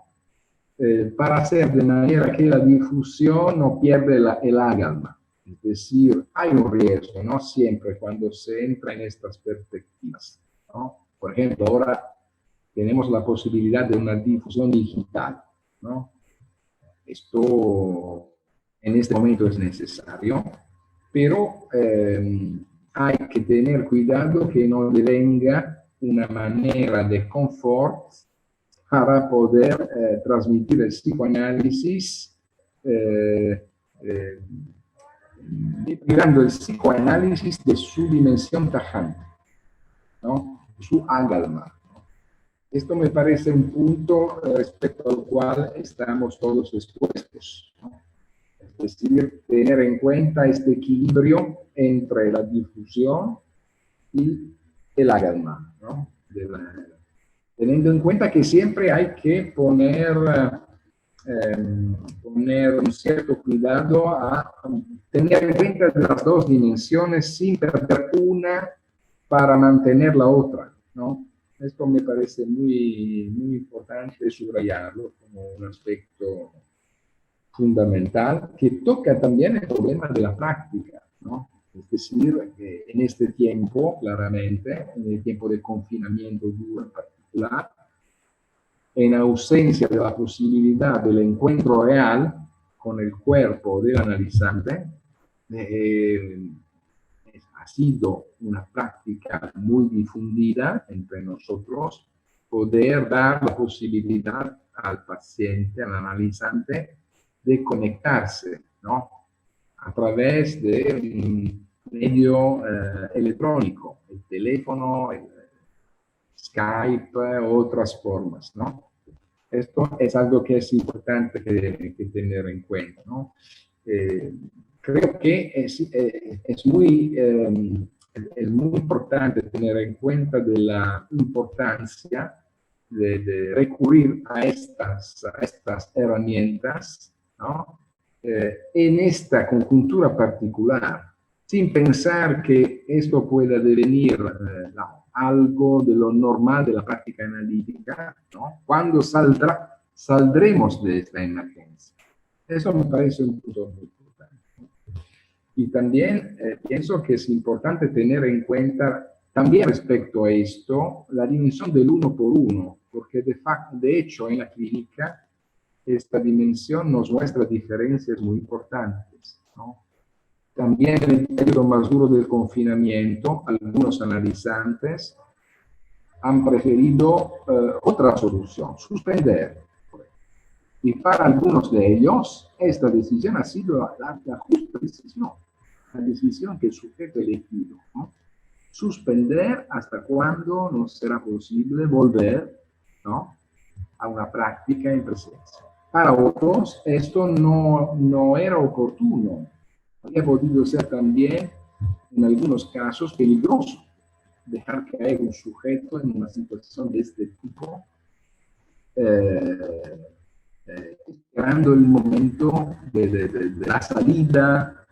para hacer de manera que la difusión no pierda el alma. Es decir, hay un riesgo, ¿no?, siempre cuando se entra en estas perspectivas, ¿no? Por ejemplo, ahora tenemos la posibilidad de una difusión digital, ¿no? Esto en este momento es necesario, pero hay que tener cuidado que no devenga una manera de confort para poder transmitir el psicoanálisis, privando el psicoanálisis de su dimensión tajante, ¿no?, su alma. Esto me parece un punto respecto al cual estamos todos expuestos, ¿no? Es decir, tener en cuenta este equilibrio entre la difusión y el alma, ¿no?, teniendo en cuenta que siempre hay que poner un cierto cuidado a tener en cuenta las dos dimensiones sin perder una para mantener la otra, ¿no? Esto me parece muy, muy importante subrayarlo como un aspecto fundamental que toca también el problema de la práctica, ¿no? Es decir, que en este tiempo, claramente, en el tiempo de confinamiento duro en particular, en ausencia de la posibilidad del encuentro real con el cuerpo del analizante, ha sido una práctica muy difundida entre nosotros poder dar la posibilidad al paciente, al analizante, de conectarse, ¿no?, a través de un medio electrónico, el teléfono, el Skype, otras formas, ¿no? Esto es algo que es importante que tener en cuenta, ¿no? Creo que es muy importante tener en cuenta de la importancia de recurrir a estas herramientas, ¿no?, en esta conjuntura particular, sin pensar que esto pueda devenir algo de lo normal de la práctica analítica, ¿no?, cuando saldremos de esta emergencia. Eso me parece un punto muy importante. Y también pienso que es importante tener en cuenta, también respecto a esto, la dimensión del uno por uno, porque de hecho en la clínica esta dimensión nos muestra diferencias muy importantes, ¿no? También en el periodo más duro del confinamiento, algunos analizantes han preferido otra solución, suspender. Y para algunos de ellos, esta decisión ha sido la justa decisión, la decisión que el sujeto ha elegido, ¿no? Suspender hasta cuando no será posible volver, ¿no?, a una práctica en presencia. Para otros, esto no era oportuno. Había podido ser también, en algunos casos, peligroso dejar caer un sujeto en una situación de este tipo, esperando el momento de la salida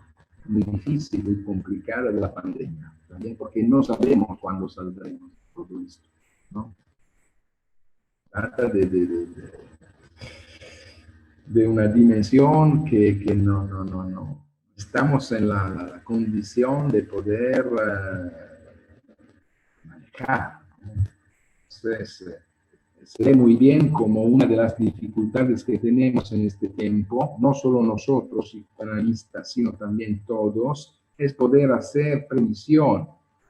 muy difícil y complicada de la pandemia, también porque no sabemos cuándo saldremos de todo esto, ¿no? Trata de una dimensión que no. Estamos en la condición de poder manejar. Entonces, se ve muy bien como una de las dificultades que tenemos en este tiempo, no solo nosotros, psicoanalistas, sino también todos, es poder hacer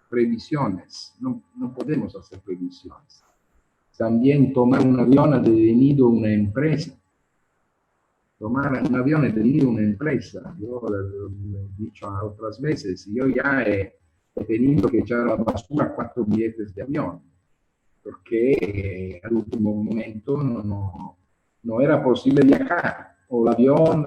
previsiones. No podemos hacer previsiones. También tomar un avión ha devenido una empresa. Tomar un avión è devenido una empresa. Yo lo he dicho otras veces, yo ya he tenido que echar a la basura 4 billetes de avión, porque al último momento no era posible viajar, o el avión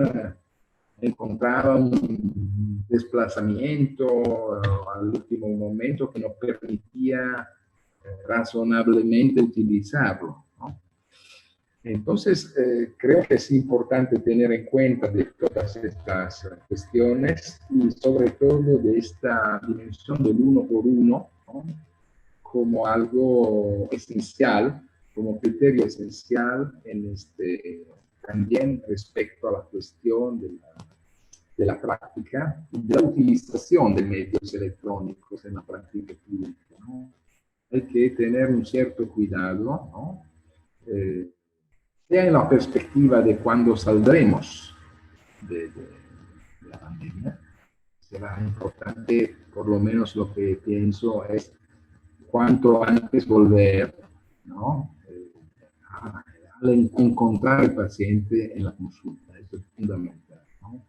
encontraba un desplazamiento al último momento que no permitía razonablemente utilizarlo, ¿no? Entonces, creo que es importante tener en cuenta de todas estas cuestiones y sobre todo de esta dimensión del uno por uno, ¿no?, como algo esencial, como criterio esencial en también respecto a la cuestión de la práctica y de la utilización de medios electrónicos en la práctica clínica, ¿no? Hay que tener un cierto cuidado, ¿no? Sea en la perspectiva de cuando saldremos de la pandemia, será importante, por lo menos lo que pienso es cuanto antes volver, ¿no?, a encontrar al paciente en la consulta. Eso es fundamental, ¿no?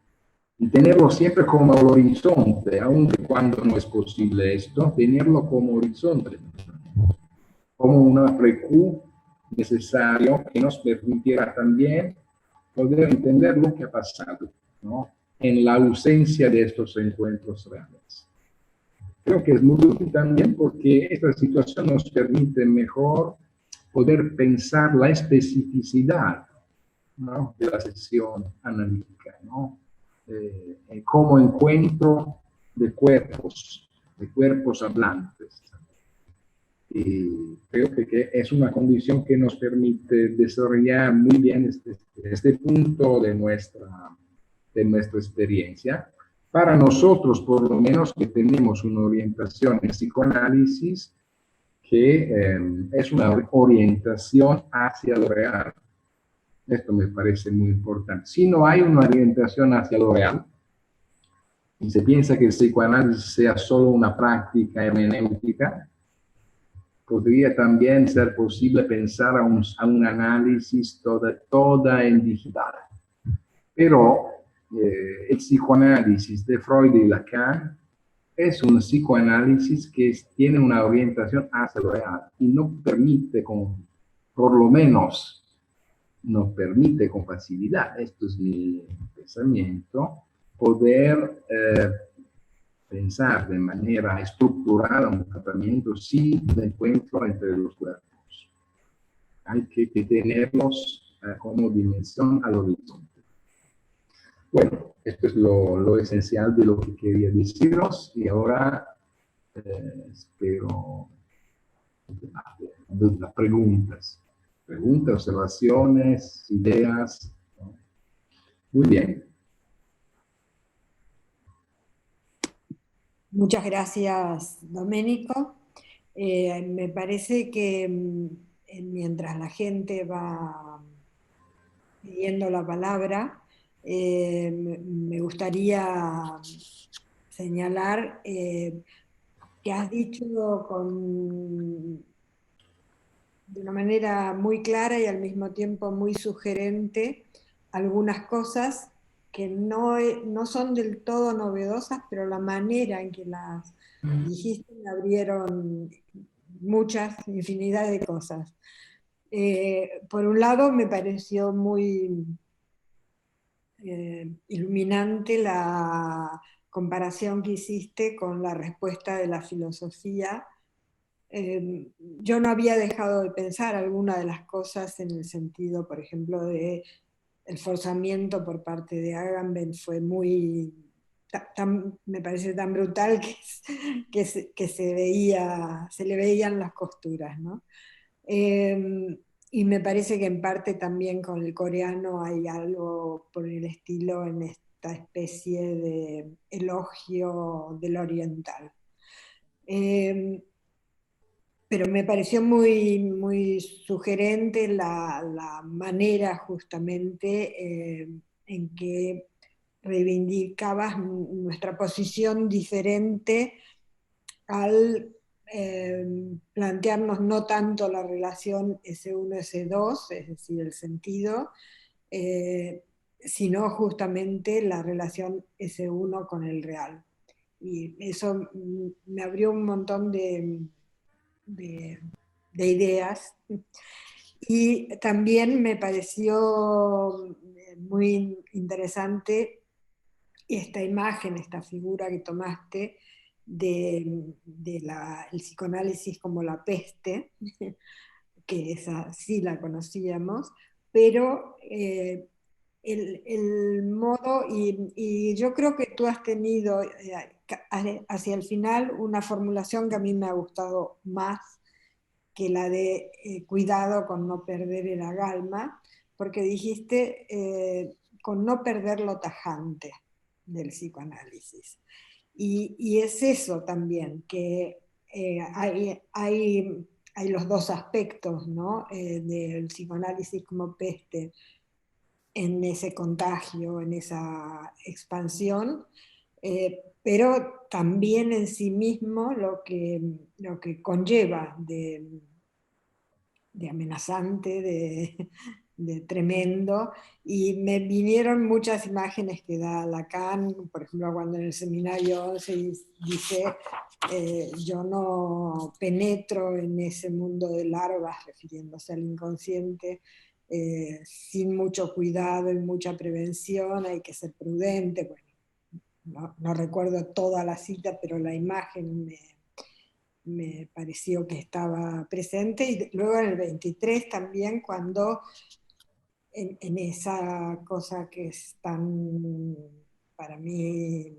Y tenerlo siempre como el horizonte, aunque cuando no es posible esto, tenerlo como horizonte, como una precu necesario que nos permitiera también poder entender lo que ha pasado, ¿no?, en la ausencia de estos encuentros reales. Creo que es muy útil también porque esta situación nos permite mejor poder pensar la especificidad, ¿no?, de la sesión analítica, ¿no?, como encuentro de cuerpos hablantes. Y creo que es una condición que nos permite desarrollar muy bien este punto de nuestra experiencia. Para nosotros, por lo menos, que tenemos una orientación en psicoanálisis, que es una orientación hacia lo real. Esto me parece muy importante. Si no hay una orientación hacia lo real, y se piensa que el psicoanálisis sea solo una práctica hermenéutica, podría también ser posible pensar a un análisis toda en digital. Pero el psicoanálisis de Freud y Lacan es un psicoanálisis que tiene una orientación hacia lo real y no permite, por lo menos, no permite con facilidad, esto es mi pensamiento, poder pensar de manera estructurada un tratamiento sin encuentro entre los cuerpos. Hay que tenerlos como dimensión al horizonte. Bueno, esto es lo esencial de lo que quería deciros y ahora espero las preguntas, observaciones, ideas, ¿no? Muy bien. Muchas gracias, Domenico. Me parece que mientras la gente va pidiendo la palabra, me gustaría señalar que has dicho de una manera muy clara y al mismo tiempo muy sugerente algunas cosas que no son del todo novedosas, pero la manera en que las dijiste me abrieron muchas, infinidad de cosas. Por un lado, me pareció muy iluminante la comparación que hiciste con la respuesta de la filosofía. Yo no había dejado de pensar algunas de las cosas en el sentido, por ejemplo, de el forzamiento por parte de Agamben fue muy, me parece tan brutal que se le veían las costuras, ¿no? Y me parece que en parte también con el coreano hay algo por el estilo en esta especie de elogio del oriental. Eh, pero me pareció muy sugerente la manera justamente en que reivindicabas nuestra posición diferente al plantearnos no tanto la relación S1-S2, es decir, el sentido, eh, sino justamente la relación S1 con el real. Y eso me abrió un montón de, de ideas. Y también me pareció muy interesante esta imagen, esta figura que tomaste el psicoanálisis como la peste, que esa sí la conocíamos, pero el modo, y yo creo que tú has tenido hacia el final una formulación que a mí me ha gustado más que la de cuidado con no perder el agalma, porque dijiste con no perder lo tajante del psicoanálisis. Y es eso también, que hay los dos aspectos, ¿no? Del psicoanálisis como peste en ese contagio, en esa expansión, pero también en sí mismo lo que conlleva de amenazante, de tremendo, y me vinieron muchas imágenes que da Lacan, por ejemplo, cuando en el seminario 11 dice, yo no penetro en ese mundo de larvas, refiriéndose al inconsciente, sin mucho cuidado y mucha prevención, hay que ser prudente, bueno, no recuerdo toda la cita, pero la imagen me pareció que estaba presente, y luego en el 23 también cuando en esa cosa que es tan para mí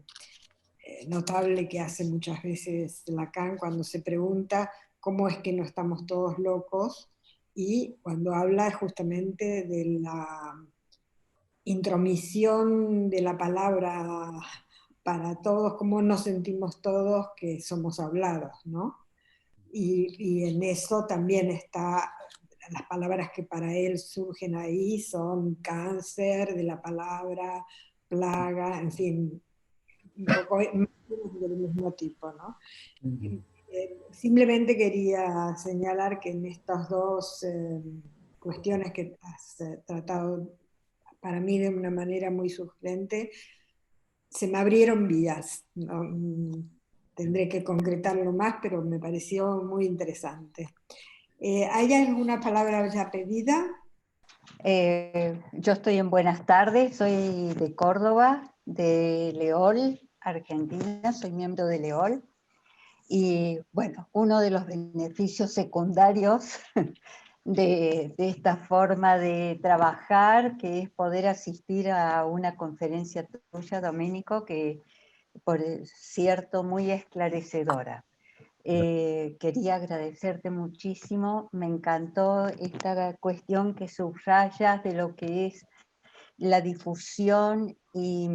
notable que hace muchas veces Lacan cuando se pregunta cómo es que no estamos todos locos, y cuando habla justamente de la intromisión de la palabra para todos, cómo nos sentimos todos que somos hablados, ¿no? Y en eso también está, las palabras que para él surgen ahí son cáncer de la palabra, plaga, en fin, un poco del mismo tipo, ¿no? Simplemente quería señalar que en estas dos cuestiones que has tratado para mí de una manera muy sugerente, se me abrieron vías, ¿no? Tendré que concretarlo más, pero me pareció muy interesante. ¿Hay alguna palabra ya pedida? Yo estoy en Buenas tardes, soy de Córdoba, de Leol, Argentina, soy miembro de Leol. Y bueno, uno de los beneficios secundarios de esta forma de trabajar, que es poder asistir a una conferencia tuya, Domenico, que por cierto muy esclarecedora. Quería agradecerte muchísimo, me encantó esta cuestión que subrayas de lo que es la difusión y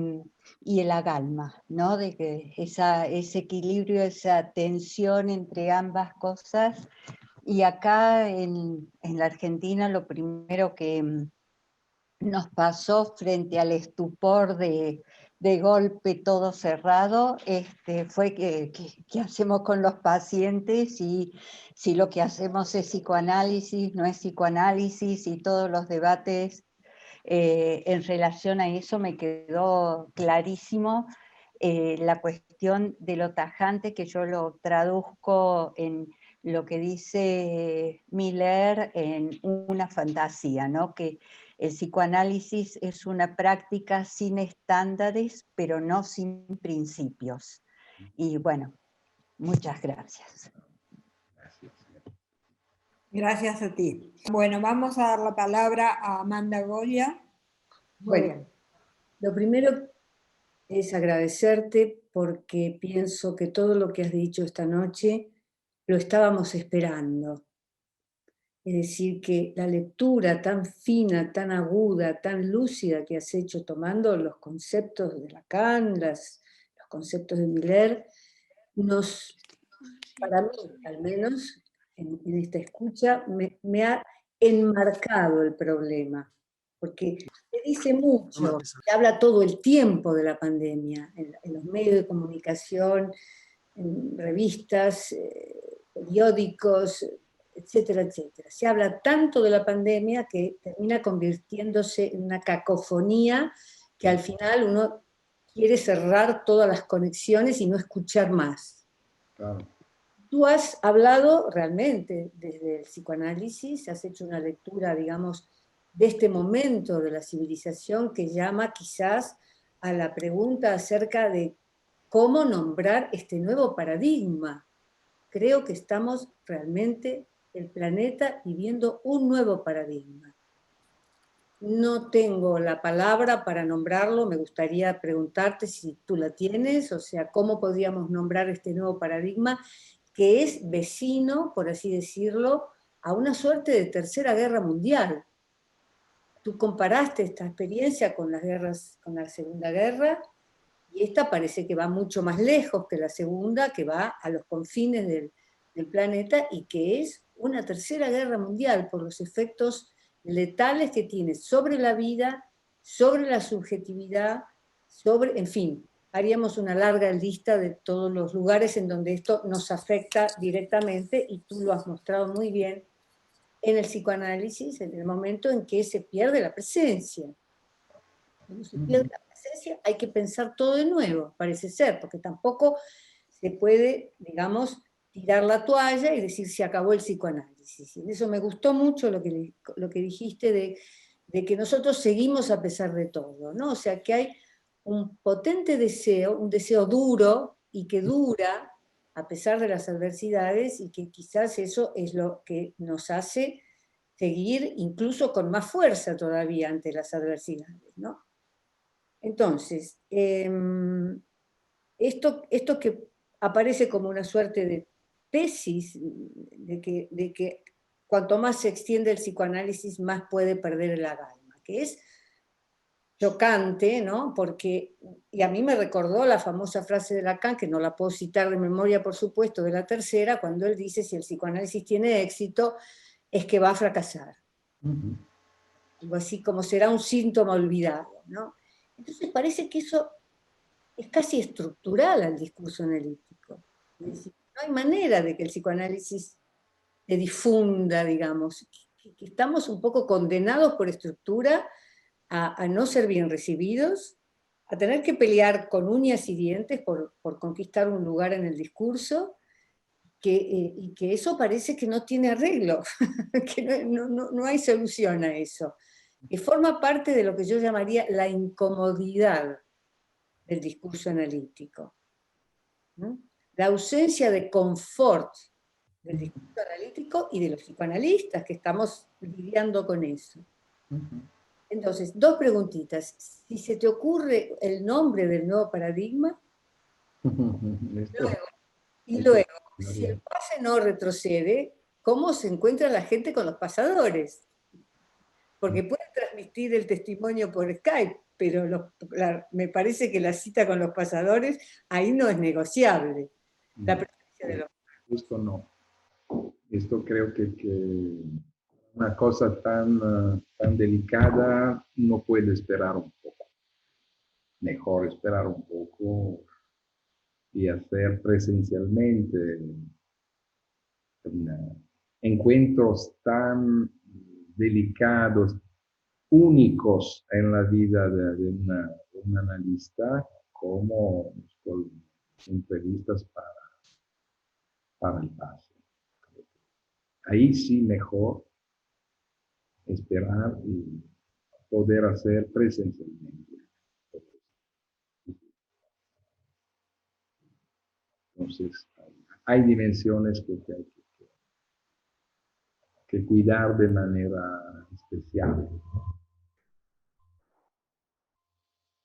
el agalma, ¿no? De que ese equilibrio, esa tensión entre ambas cosas. Y acá en la Argentina lo primero que nos pasó frente al estupor de de golpe todo cerrado, fue qué hacemos con los pacientes y si lo que hacemos es psicoanálisis, no es psicoanálisis, y todos los debates en relación a eso me quedó clarísimo. La cuestión de lo tajante, que yo lo traduzco en lo que dice Miller en una fantasía, ¿no? Que el psicoanálisis es una práctica sin estándares, pero no sin principios. Y bueno, muchas gracias. Gracias. Gracias a ti. Bueno, vamos a dar la palabra a Amanda Goya. Bueno, lo primero es agradecerte porque pienso que todo lo que has dicho esta noche lo estábamos esperando. Es decir, que la lectura tan fina, tan aguda, tan lúcida que has hecho tomando los conceptos de Lacan, los conceptos de Miller, para mí al menos, en esta escucha, me ha enmarcado el problema, porque se dice mucho, se habla todo el tiempo de la pandemia, en los medios de comunicación, en revistas, periódicos, etcétera, etcétera. Se habla tanto de la pandemia que termina convirtiéndose en una cacofonía que al final uno quiere cerrar todas las conexiones y no escuchar más. Claro. Tú has hablado realmente desde el psicoanálisis, has hecho una lectura, digamos, de este momento de la civilización que llama quizás a la pregunta acerca de cómo nombrar este nuevo paradigma. Creo que estamos realmente, el planeta, viviendo un nuevo paradigma. No tengo la palabra para nombrarlo, me gustaría preguntarte si tú la tienes, o sea, cómo podríamos nombrar este nuevo paradigma que es vecino, por así decirlo, a una suerte de tercera guerra mundial. Tú comparaste esta experiencia con las guerras, con la Segunda Guerra, y esta parece que va mucho más lejos que la Segunda, que va a los confines del planeta y que es una tercera guerra mundial por los efectos letales que tiene sobre la vida, sobre la subjetividad, sobre, en fin, haríamos una larga lista de todos los lugares en donde esto nos afecta directamente y tú lo has mostrado muy bien en el psicoanálisis, en el momento en que se pierde la presencia. Cuando se pierde la presencia hay que pensar todo de nuevo, parece ser, porque tampoco se puede, digamos, tirar la toalla y decir se acabó el psicoanálisis. Y en eso me gustó mucho lo que dijiste de que nosotros seguimos a pesar de todo, ¿no? O sea, que hay un potente deseo, un deseo duro y que dura a pesar de las adversidades y que quizás eso es lo que nos hace seguir incluso con más fuerza todavía ante las adversidades, ¿no? Entonces, esto que aparece como una suerte de tesis, de que cuanto más se extiende el psicoanálisis, más puede perder el alma, que es chocante, ¿no? Porque, y a mí me recordó la famosa frase de Lacan, que no la puedo citar de memoria, por supuesto, de la tercera, cuando él dice, si el psicoanálisis tiene éxito, es que va a fracasar. Algo así como será un síntoma olvidado, ¿no? Entonces parece que eso es casi estructural al discurso analítico. Es decir, no hay manera de que el psicoanálisis se difunda, digamos, que estamos un poco condenados por estructura a no ser bien recibidos, a tener que pelear con uñas y dientes por conquistar un lugar en el discurso, y que eso parece que no tiene arreglo, que no hay solución a eso, que forma parte de lo que yo llamaría la incomodidad del discurso analítico. ¿No? La ausencia de confort del discurso analítico y de los psicoanalistas que estamos lidiando con eso. Entonces, dos preguntitas. Si se te ocurre el nombre del nuevo paradigma, luego, si el pase no retrocede, ¿cómo se encuentra la gente con los pasadores? Porque pueden transmitir el testimonio por Skype, pero me parece que la cita con los pasadores ahí no es negociable. La presencia de los... Esto no. Esto creo que una cosa tan delicada no puede esperar un poco. mejor esperar un poco y hacer presencialmente encuentros tan delicados, únicos en la vida de un analista, como entrevistas para el pase. Ahí sí mejor esperar y poder hacer presencialmente. Entonces, hay dimensiones que hay que cuidar de manera especial.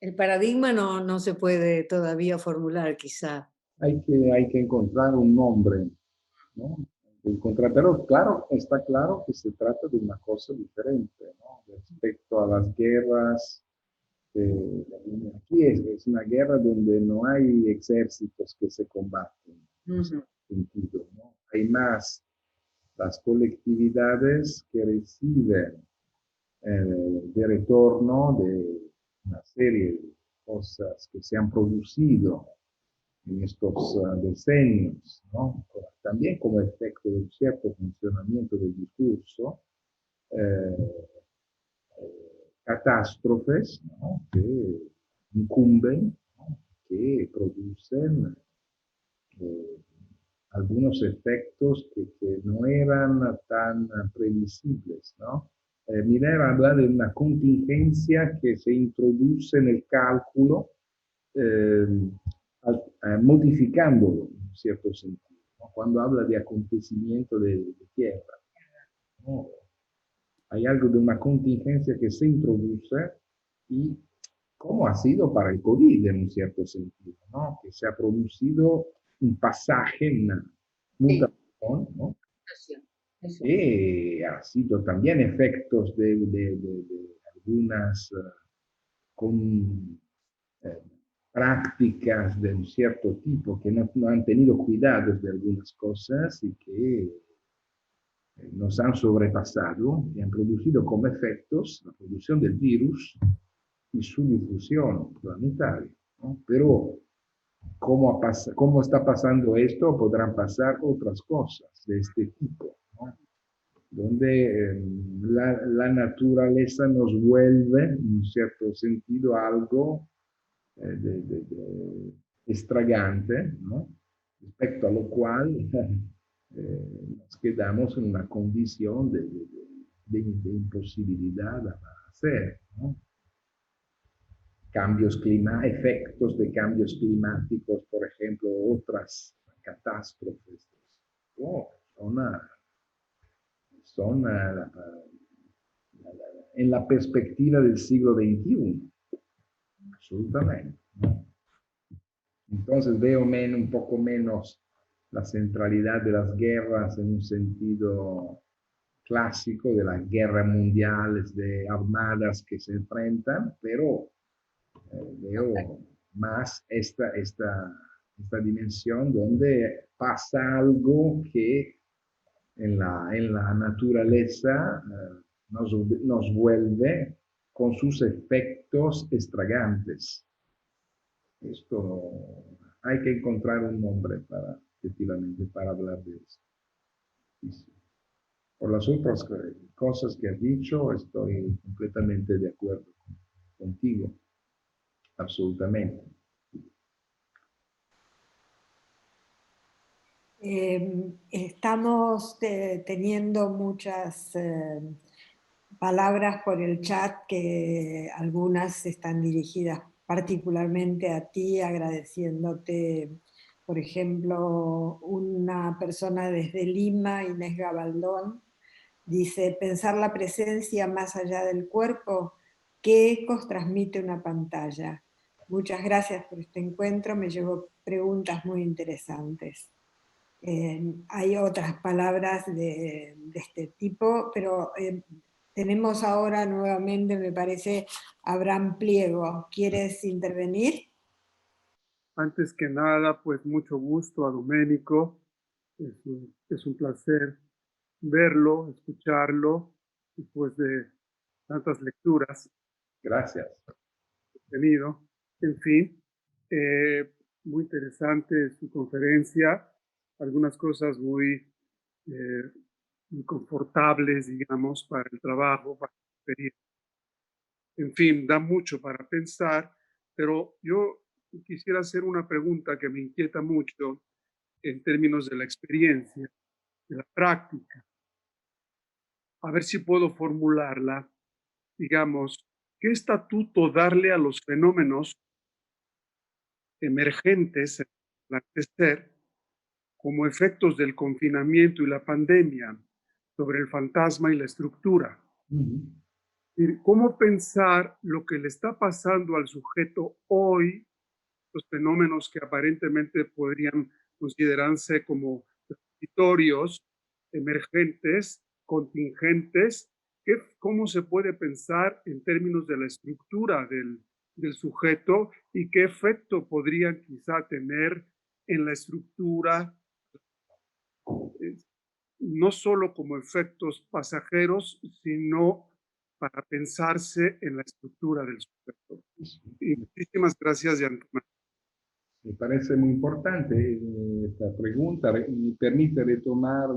El paradigma no se puede todavía formular, quizá. Hay que encontrar un nombre, ¿no? Pero claro, está claro que se trata de una cosa diferente, ¿no? Respecto a las guerras. Aquí es una guerra donde no hay ejércitos que se combaten, en ese sentido, ¿no? Hay más las colectividades que reciben de retorno de una serie de cosas que se han producido en estos decenios, ¿no? También como efecto de un cierto funcionamiento del discurso, eh, catástrofes, ¿no? Que incumben, ¿no? Que producen algunos efectos que no eran tan previsibles, ¿no? Miller habla de una contingencia que se introduce en el cálculo, eh, modificándolo en un cierto sentido, ¿no? Cuando habla de acontecimiento de tierra, ¿no? Hay algo de una contingencia que se introduce y como ha sido para el COVID en un cierto sentido, ¿no? Que se ha producido un pasaje, una mutación, ¿no? Que ha sido también efectos de algunas con, eh, prácticas de un cierto tipo que no han tenido cuidados de algunas cosas y que nos han sobrepasado y han producido como efectos la producción del virus y su difusión planetaria, ¿no? Pero cómo está pasando esto, podrán pasar otras cosas de este tipo, ¿no? Donde la naturaleza nos vuelve, en un cierto sentido, algo estragante, ¿no? Respecto a lo cual nos quedamos en una condición de imposibilidad a hacer, ¿no? Efectos de cambios climáticos, por ejemplo, otras catástrofes, oh, son en la perspectiva del siglo XXI, absolutamente, ¿no? Entonces veo un poco menos la centralidad de las guerras en un sentido clásico, de las guerras mundiales, de armadas que se enfrentan, pero veo más esta dimensión donde pasa algo que en la naturaleza nos vuelve con sus efectos estragantes. Esto hay que encontrar un nombre efectivamente, para hablar de eso. Sí. Por las otras cosas que has dicho, estoy completamente de acuerdo contigo. Absolutamente. Estamos teniendo muchas palabras por el chat, que algunas están dirigidas particularmente a ti, agradeciéndote. Por ejemplo, una persona desde Lima, Inés Gabaldón, dice: pensar la presencia más allá del cuerpo, ¿qué ecos transmite una pantalla? Muchas gracias por este encuentro, me llevo preguntas muy interesantes. Hay otras palabras de este tipo, pero tenemos ahora nuevamente, me parece, Abraham Pliego. ¿Quieres intervenir? Antes que nada, pues mucho gusto a Domenico. Es un placer verlo, escucharlo, después de tantas lecturas Gracias. que he tenido. En fin, muy interesante su conferencia, algunas cosas muy confortables, digamos, para el trabajo, para la experiencia. En fin, da mucho para pensar, pero yo quisiera hacer una pregunta que me inquieta mucho en términos de la experiencia, de la práctica. A ver si puedo formularla. Digamos, ¿qué estatuto darle a los fenómenos emergentes en el acontecer como efectos del confinamiento y la pandemia sobre el fantasma y la estructura? ¿Cómo pensar lo que le está pasando al sujeto hoy, los fenómenos que aparentemente podrían considerarse como transitorios, emergentes, contingentes? ¿Cómo se puede pensar en términos de la estructura del sujeto y qué efecto podrían quizá tener en la estructura, no solo como efectos pasajeros, sino para pensarse en la estructura del sujeto? Y muchísimas gracias de antemano. Me parece muy importante esta pregunta. Me permite retomar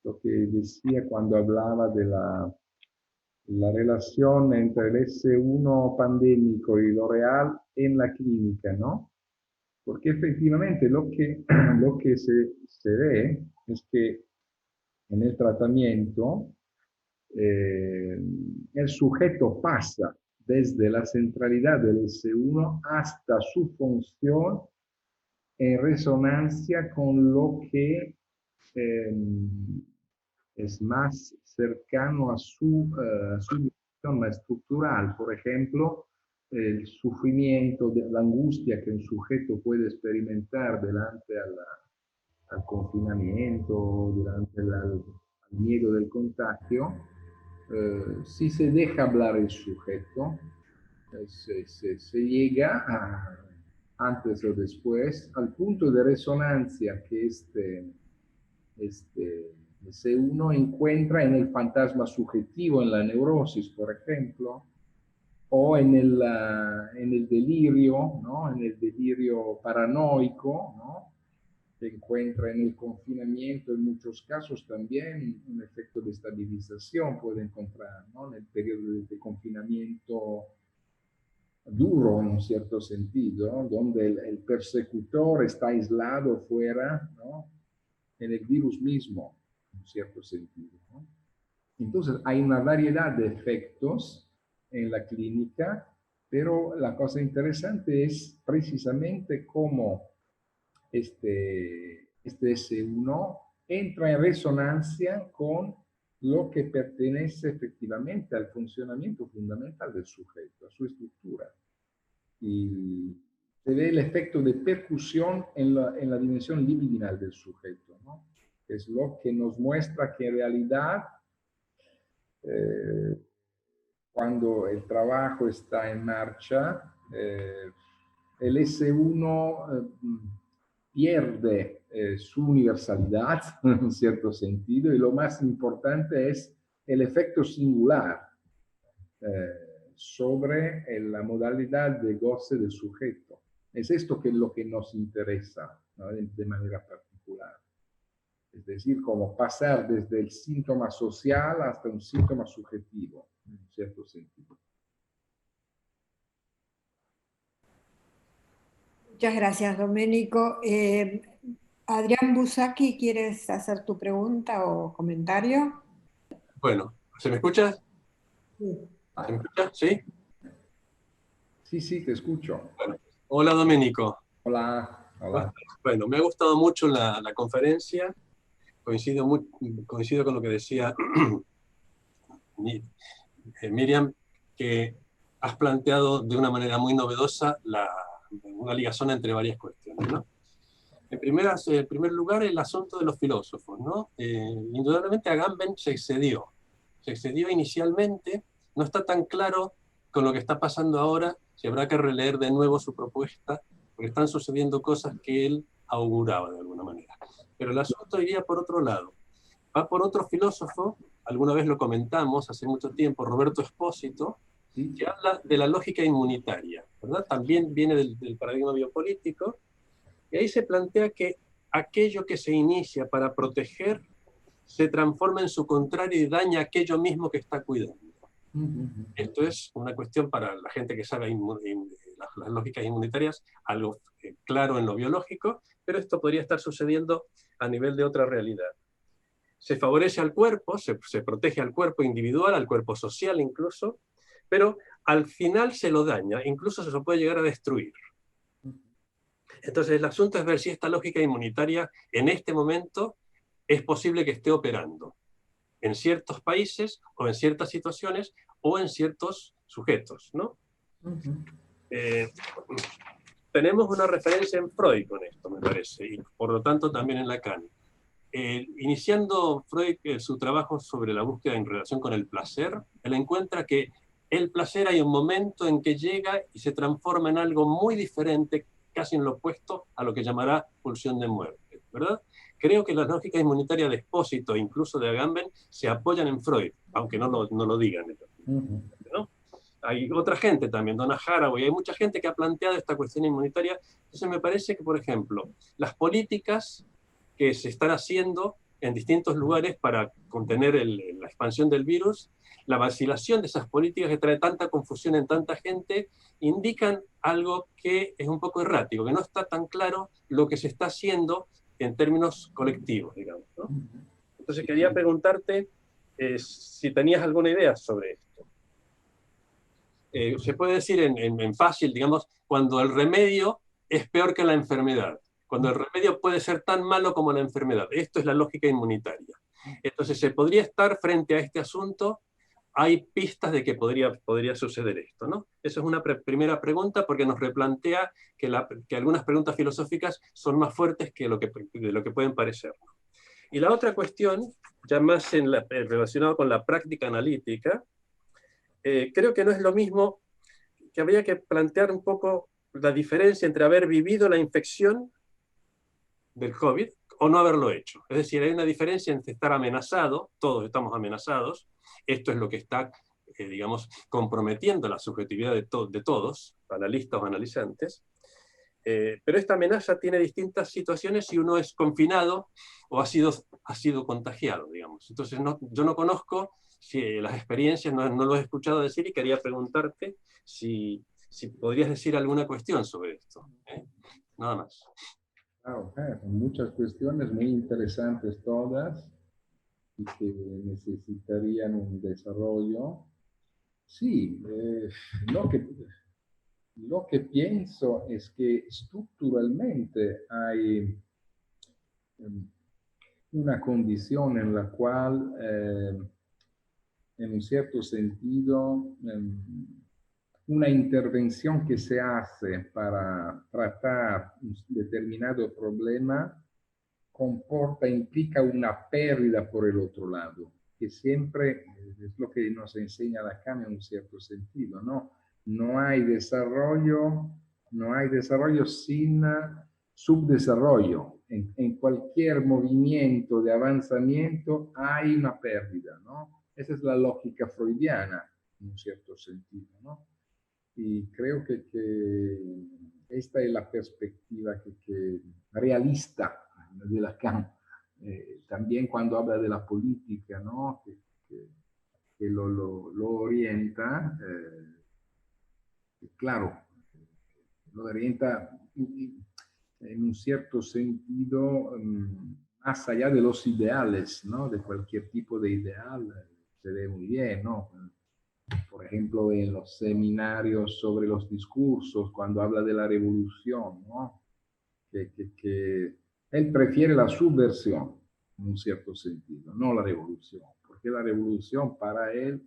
lo que decía cuando hablaba de la relación entre el S1 pandémico y lo real en la clínica, ¿no? Porque efectivamente lo que se ve es que en el tratamiento el sujeto pasa desde la centralidad del S1 hasta su función en resonancia con lo que es más cercano a su dimensión estructural. Por ejemplo, el sufrimiento, la angustia que un sujeto puede experimentar delante al confinamiento, durante al miedo del contagio, si se deja hablar el sujeto, se llega antes o después al punto de resonancia que se uno encuentra en el fantasma subjetivo, en la neurosis, por ejemplo, o en el delirio, ¿no? En el delirio paranoico, ¿no? Se encuentra en el confinamiento, en muchos casos también un efecto de estabilización puede encontrar, ¿no? En el periodo de confinamiento duro en un cierto sentido, ¿no? Donde el persecutor está aislado fuera, ¿no? En el virus mismo, en un cierto sentido, ¿no? Entonces hay una variedad de efectos en la clínica, pero la cosa interesante es precisamente cómo este S1 entra en resonancia con lo que pertenece efectivamente al funcionamiento fundamental del sujeto, a su estructura. Y se ve el efecto de percusión en la dimensión libidinal del sujeto, ¿no? Es lo que nos muestra que en realidad cuando el trabajo está en marcha, el S1 pierde su universalidad en un cierto sentido, y lo más importante es el efecto singular sobre la modalidad de goce del sujeto. Es esto que es lo que nos interesa, ¿no? De manera particular. Es decir, como pasar desde el síntoma social hasta un síntoma subjetivo, en un cierto sentido. Muchas gracias, Domenico. Adrián Busaki, ¿quieres hacer tu pregunta o comentario? Bueno, ¿se me escucha? Sí. ¿Se me escucha? ¿Sí? Sí, sí, te escucho. Bueno, hola, Domenico. Hola, hola. Bueno, me ha gustado mucho la conferencia. Coincido con lo que decía Miriam, que has planteado de una manera muy novedosa una ligación entre varias cuestiones, ¿no? En primer lugar, el asunto de los filósofos, ¿no? Indudablemente Agamben se excedió inicialmente, no está tan claro con lo que está pasando ahora, si habrá que releer de nuevo su propuesta, porque están sucediendo cosas que él auguraba de alguna manera. Pero el asunto iría por otro lado, va por otro filósofo, alguna vez lo comentamos hace mucho tiempo, Roberto Espósito, Sí. que habla de la lógica inmunitaria, ¿verdad? También viene del paradigma biopolítico, y ahí se plantea que aquello que se inicia para proteger se transforma en su contrario y daña aquello mismo que está cuidando. Esto es una cuestión para la gente que sabe las lógicas inmunitarias, algo claro en lo biológico, pero esto podría estar sucediendo a nivel de otra realidad. Se favorece al cuerpo, se protege al cuerpo individual, al cuerpo social incluso, pero al final se lo daña, incluso se lo puede llegar a destruir. Entonces el asunto es ver si esta lógica inmunitaria en este momento es posible que esté operando en ciertos países o en ciertas situaciones o en ciertos sujetos, ¿no? Tenemos una referencia en Freud con esto, me parece, y por lo tanto también en Lacan. Iniciando Freud su trabajo sobre la búsqueda en relación con el placer, él encuentra que el placer hay un momento en que llega y se transforma en algo muy diferente, casi en lo opuesto a lo que llamará pulsión de muerte, ¿verdad? Creo que las lógicas inmunitarias de Espósito, incluso de Agamben, se apoyan en Freud, aunque no lo digan, ¿no? Hay otra gente también, Donna Haraway, hay mucha gente que ha planteado esta cuestión inmunitaria. Entonces me parece que, por ejemplo, las políticas que se están haciendo en distintos lugares para contener la expansión del virus, la vacilación de esas políticas que trae tanta confusión en tanta gente, indican algo que es un poco errático, que no está tan claro lo que se está haciendo en términos colectivos, digamos, ¿no? Entonces quería preguntarte si tenías alguna idea sobre esto. Se puede decir en fácil, digamos, cuando el remedio es peor que la enfermedad, cuando el remedio puede ser tan malo como la enfermedad. Esto es la lógica inmunitaria. Entonces, ¿se podría estar frente a este asunto? Hay pistas de que podría suceder esto, ¿no? Esa es una primera pregunta porque nos replantea que algunas preguntas filosóficas son más fuertes que de lo que pueden parecer. Y la otra cuestión, ya más relacionada con la práctica analítica, creo que no es lo mismo, que habría que plantear un poco la diferencia entre haber vivido la infección del COVID o no haberlo hecho. Es decir, hay una diferencia entre estar amenazado, todos estamos amenazados, esto es lo que está, digamos, comprometiendo la subjetividad de todos, analistas o analizantes, pero esta amenaza tiene distintas situaciones si uno es confinado o ha sido contagiado, digamos. Entonces yo no conozco las experiencias, no lo he escuchado decir y quería preguntarte si podrías decir alguna cuestión sobre esto. Nada más. Claro, muchas cuestiones muy interesantes todas y que necesitarían un desarrollo. Sí, lo que pienso es que estructuralmente hay una condición en la cual, en un cierto sentido, una intervención que se hace para tratar un determinado problema implica una pérdida por el otro lado, que siempre es lo que nos enseña Lacan en un cierto sentido, ¿no? No hay desarrollo sin subdesarrollo. En cualquier movimiento de avanzamiento hay una pérdida, ¿no? Esa es la lógica freudiana, en un cierto sentido, ¿no? Y creo que esta es la perspectiva que realista de Lacan. También cuando habla de la política, ¿no? que lo orienta, claro, lo orienta en un cierto sentido más allá de los ideales, ¿no? De cualquier tipo de ideal, se ve muy bien, ¿no? Por ejemplo, en los seminarios sobre los discursos, cuando habla de la revolución, ¿no? Que él prefiere la subversión, en un cierto sentido, no la revolución, porque la revolución para él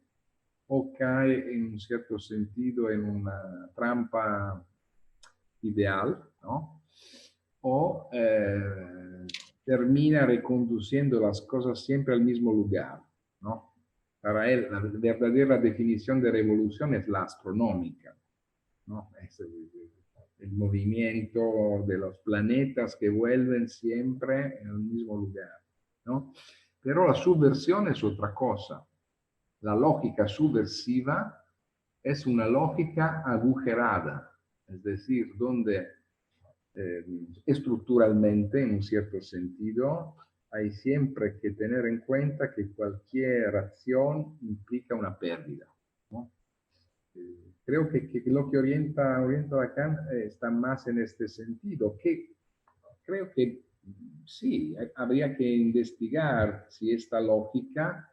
o cae en un cierto sentido en una trampa ideal, ¿no? O termina reconduciendo las cosas siempre al mismo lugar, ¿no? Para él, la verdadera definición de revolución es la astronómica, ¿no? Es el movimiento de los planetas que vuelven siempre en el mismo lugar, ¿no? Pero la subversión es otra cosa. La lógica subversiva es una lógica agujerada, es decir, donde estructuralmente, en un cierto sentido, hay siempre que tener en cuenta que cualquier acción implica una pérdida, ¿no? Creo que lo que orienta Lacan está más en este sentido, que creo que sí, habría que investigar si esta lógica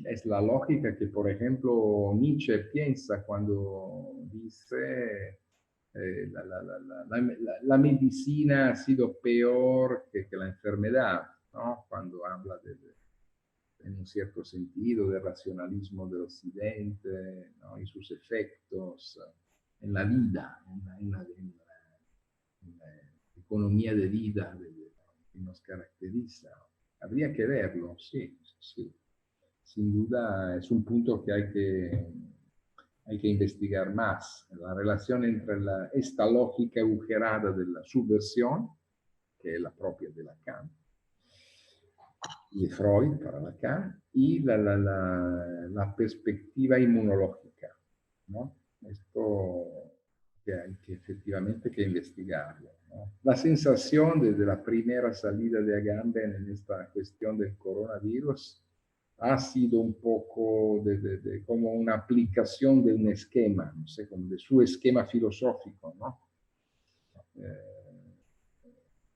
es la lógica que, por ejemplo, Nietzsche piensa cuando dice la medicina ha sido peor que la enfermedad, ¿no? Cuando habla en un cierto sentido del racionalismo del Occidente, ¿no? Y sus efectos en la vida, en la economía de vida que nos caracteriza. Habría que verlo, sí, sí. Sin duda es un punto que hay que investigar más. La relación entre esta lógica agujerada de la subversión, que es la propia de Lacan, y de Freud para Lacan, y la perspectiva inmunológica, ¿no? Esto que hay que efectivamente que investigarlo, ¿no? La sensación desde la primera salida de Agamben en esta cuestión del coronavirus ha sido un poco como una aplicación de un esquema, no sé, como de su esquema filosófico, ¿no?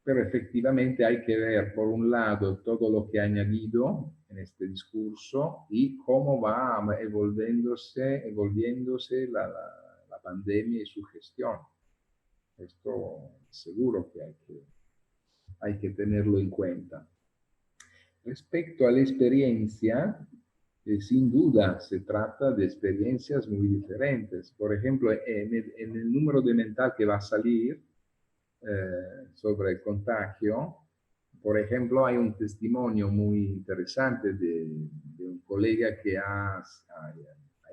Pero efectivamente hay que ver, por un lado, todo lo que ha añadido en este discurso y cómo va evolviéndose la pandemia y su gestión. Esto seguro que hay que tenerlo en cuenta. Respecto a la experiencia, sin duda se trata de experiencias muy diferentes. Por ejemplo, en el número de mental que va a salir sobre el contagio, por ejemplo, hay un testimonio muy interesante de un colega que ha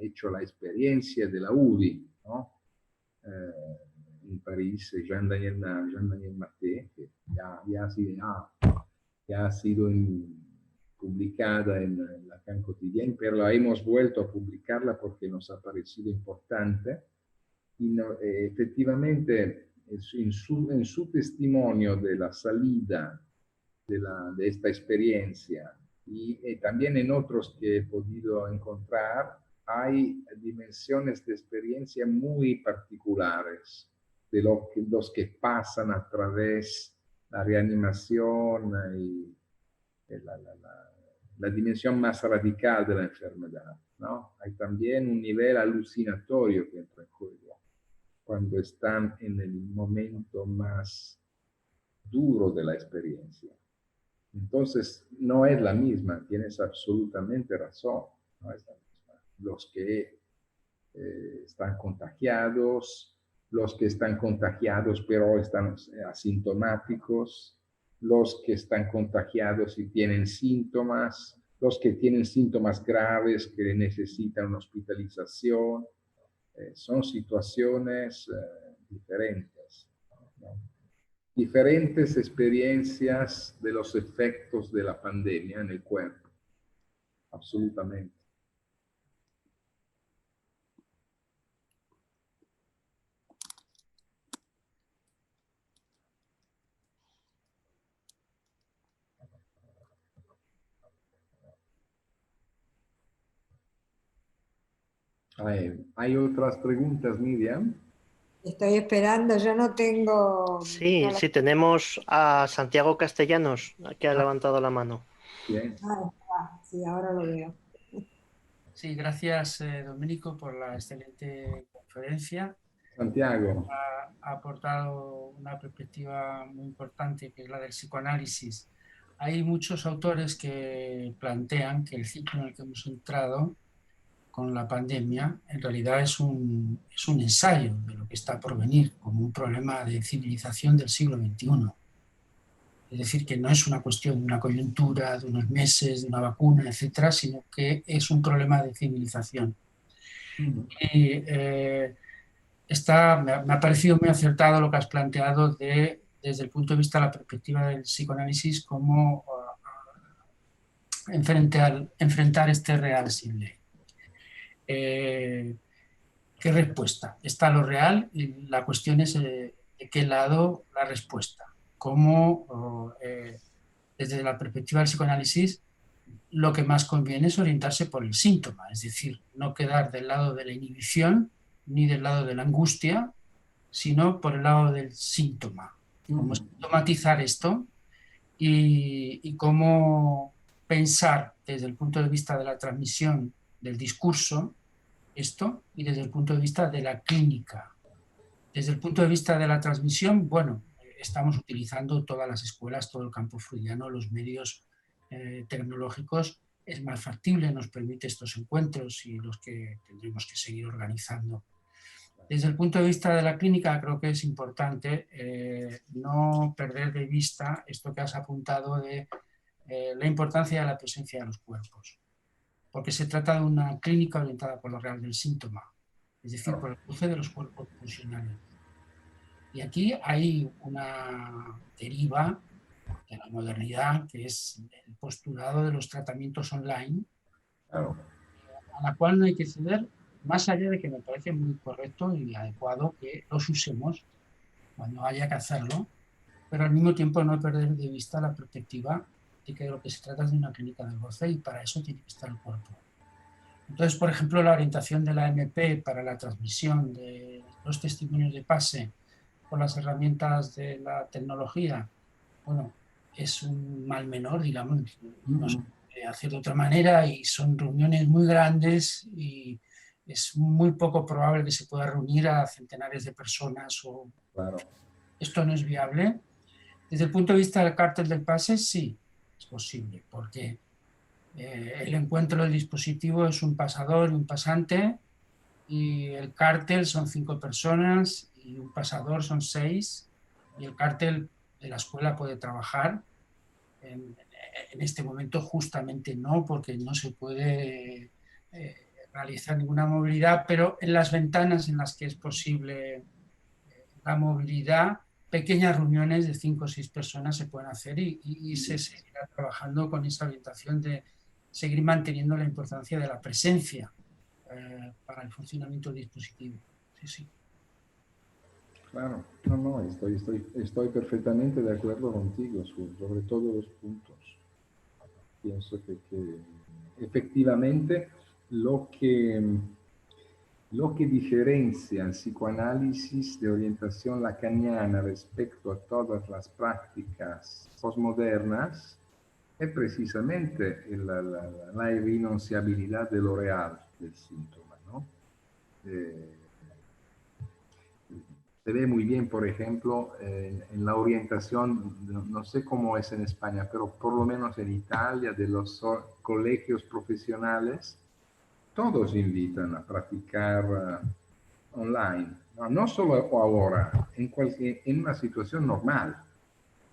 hecho la experiencia de la UDI, ¿no? En París, Jean-Daniel Maté, que ya ha sido publicada en Lacan Quotidien, pero la hemos vuelto a publicarla porque nos ha parecido importante. Y efectivamente, en su testimonio de la salida de esta experiencia y también en otros que he podido encontrar, hay dimensiones de experiencia muy particulares de los que pasan a través de la reanimación y la dimensión más radical de la enfermedad, ¿no? Hay también un nivel alucinatorio que entra en juego cuando están en el momento más duro de la experiencia. Entonces, no es la misma, tienes absolutamente razón, no es la misma. Los que están contagiados, los que están contagiados pero están asintomáticos, los que están contagiados y tienen síntomas, los que tienen síntomas graves que necesitan una hospitalización. Son situaciones diferentes, ¿no? Diferentes experiencias de los efectos de la pandemia en el cuerpo, absolutamente. ¿Hay otras preguntas, Miriam? Estoy esperando, yo no tengo... Sí, no la- sí, tenemos a Santiago Castellanos, que ha levantado la mano. Bien. Sí, ahora lo veo. Sí, gracias Domenico por la excelente conferencia. Santiago. Ha aportado una perspectiva muy importante que es la del psicoanálisis. Hay muchos autores que plantean que el ciclo en el que hemos entrado con la pandemia en realidad es un ensayo de lo que está por venir como un problema de civilización del siglo XXI. Es decir, que no es una cuestión de una coyuntura, de unos meses, de una vacuna, etcétera, sino que es un problema de civilización. Y me ha parecido muy acertado lo que has planteado desde el punto de vista de la perspectiva del psicoanálisis, cómo enfrentar este real sin ley. ¿Qué respuesta? Está lo real y la cuestión es de qué lado la respuesta. Cómo, desde la perspectiva del psicoanálisis, lo que más conviene es orientarse por el síntoma, es decir, no quedar del lado de la inhibición ni del lado de la angustia, sino por el lado del síntoma. Cómo sintomatizar esto y cómo pensar desde el punto de vista de la transmisión del discurso esto y desde el punto de vista de la clínica. Desde el punto de vista de la transmisión, bueno, estamos utilizando todas las escuelas, todo el campo freudiano, los medios tecnológicos. Es más factible, nos permite estos encuentros y los que tendremos que seguir organizando. Desde el punto de vista de la clínica, creo que es importante no perder de vista esto que has apuntado de la importancia de la presencia de los cuerpos, porque se trata de una clínica orientada por lo real del síntoma, es decir, por el cruce de los cuerpos funcionales. Y aquí hay una deriva de la modernidad, que es el postulado de los tratamientos online, Claro. a la cual no hay que ceder, más allá de que me parece muy correcto y adecuado que los usemos cuando haya que hacerlo, pero al mismo tiempo no perder de vista la perspectiva de que lo que se trata es de una clínica del goce y para eso tiene que estar el cuerpo. Entonces, por ejemplo, la orientación de la MP para la transmisión de los testimonios de pase con las herramientas de la tecnología, bueno, es un mal menor, digamos, no se puede hacer de otra manera y son reuniones muy grandes y es muy poco probable que se pueda reunir a centenares de personas o Claro. esto no es viable. Desde el punto de vista del cártel del pase, sí, es posible, porque el encuentro del dispositivo es un pasador y un pasante, y el cártel son 5 personas y un pasador son 6, y el cártel de la escuela puede trabajar. En este momento justamente no, porque no se puede realizar ninguna movilidad, pero en las ventanas en las que es posible la movilidad, pequeñas reuniones de 5 o 6 personas se pueden hacer y se seguirá trabajando con esa orientación de seguir manteniendo la importancia de la presencia para el funcionamiento del dispositivo. Sí, sí. Claro, no, estoy perfectamente de acuerdo contigo sobre todos los puntos. Pienso que efectivamente lo que diferencia el psicoanálisis de orientación lacaniana respecto a todas las prácticas postmodernas es precisamente la irrenunciabilidad de lo real del síntoma, ¿no? Se ve muy bien, por ejemplo, en la orientación, no sé cómo es en España, pero por lo menos en Italia, de los colegios profesionales, todos invitan a practicar online, no solo ahora, en una situación normal,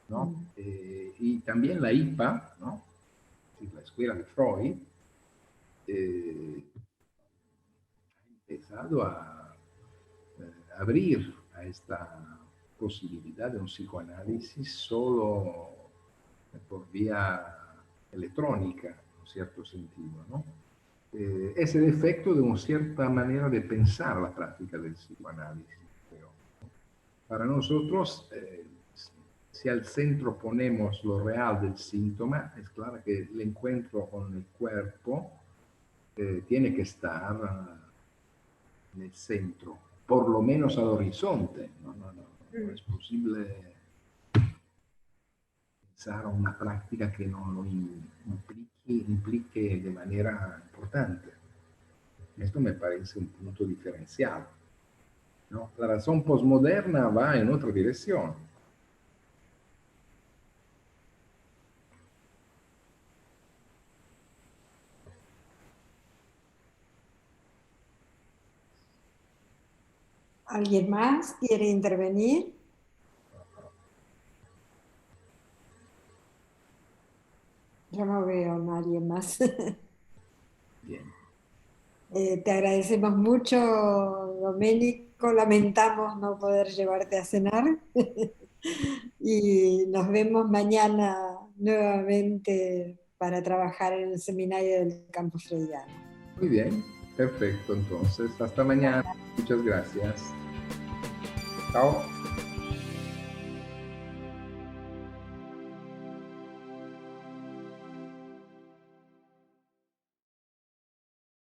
¿no? Y también la IPA, ¿no? La escuela de Freud, ha empezado a abrir a esta posibilidad de un psicoanálisis solo por vía electrónica, en un cierto sentido, ¿no? Es el efecto de una cierta manera de pensar la práctica del psicoanálisis. Pero para nosotros, si al centro ponemos lo real del síntoma, es claro que el encuentro con el cuerpo tiene que estar en el centro, por lo menos al horizonte. No es posible pensar una práctica que no lo implique de manera importante. Esto me parece un punto diferencial, ¿no? La razón postmoderna va en otra dirección. ¿Alguien más quiere intervenir? Yo no veo a nadie más. Bien. Te agradecemos mucho, Domenico. Lamentamos no poder llevarte a cenar. Y nos vemos mañana nuevamente para trabajar en el seminario del campus freudiano. Muy bien. Perfecto, entonces, hasta mañana. Muchas gracias. Chao.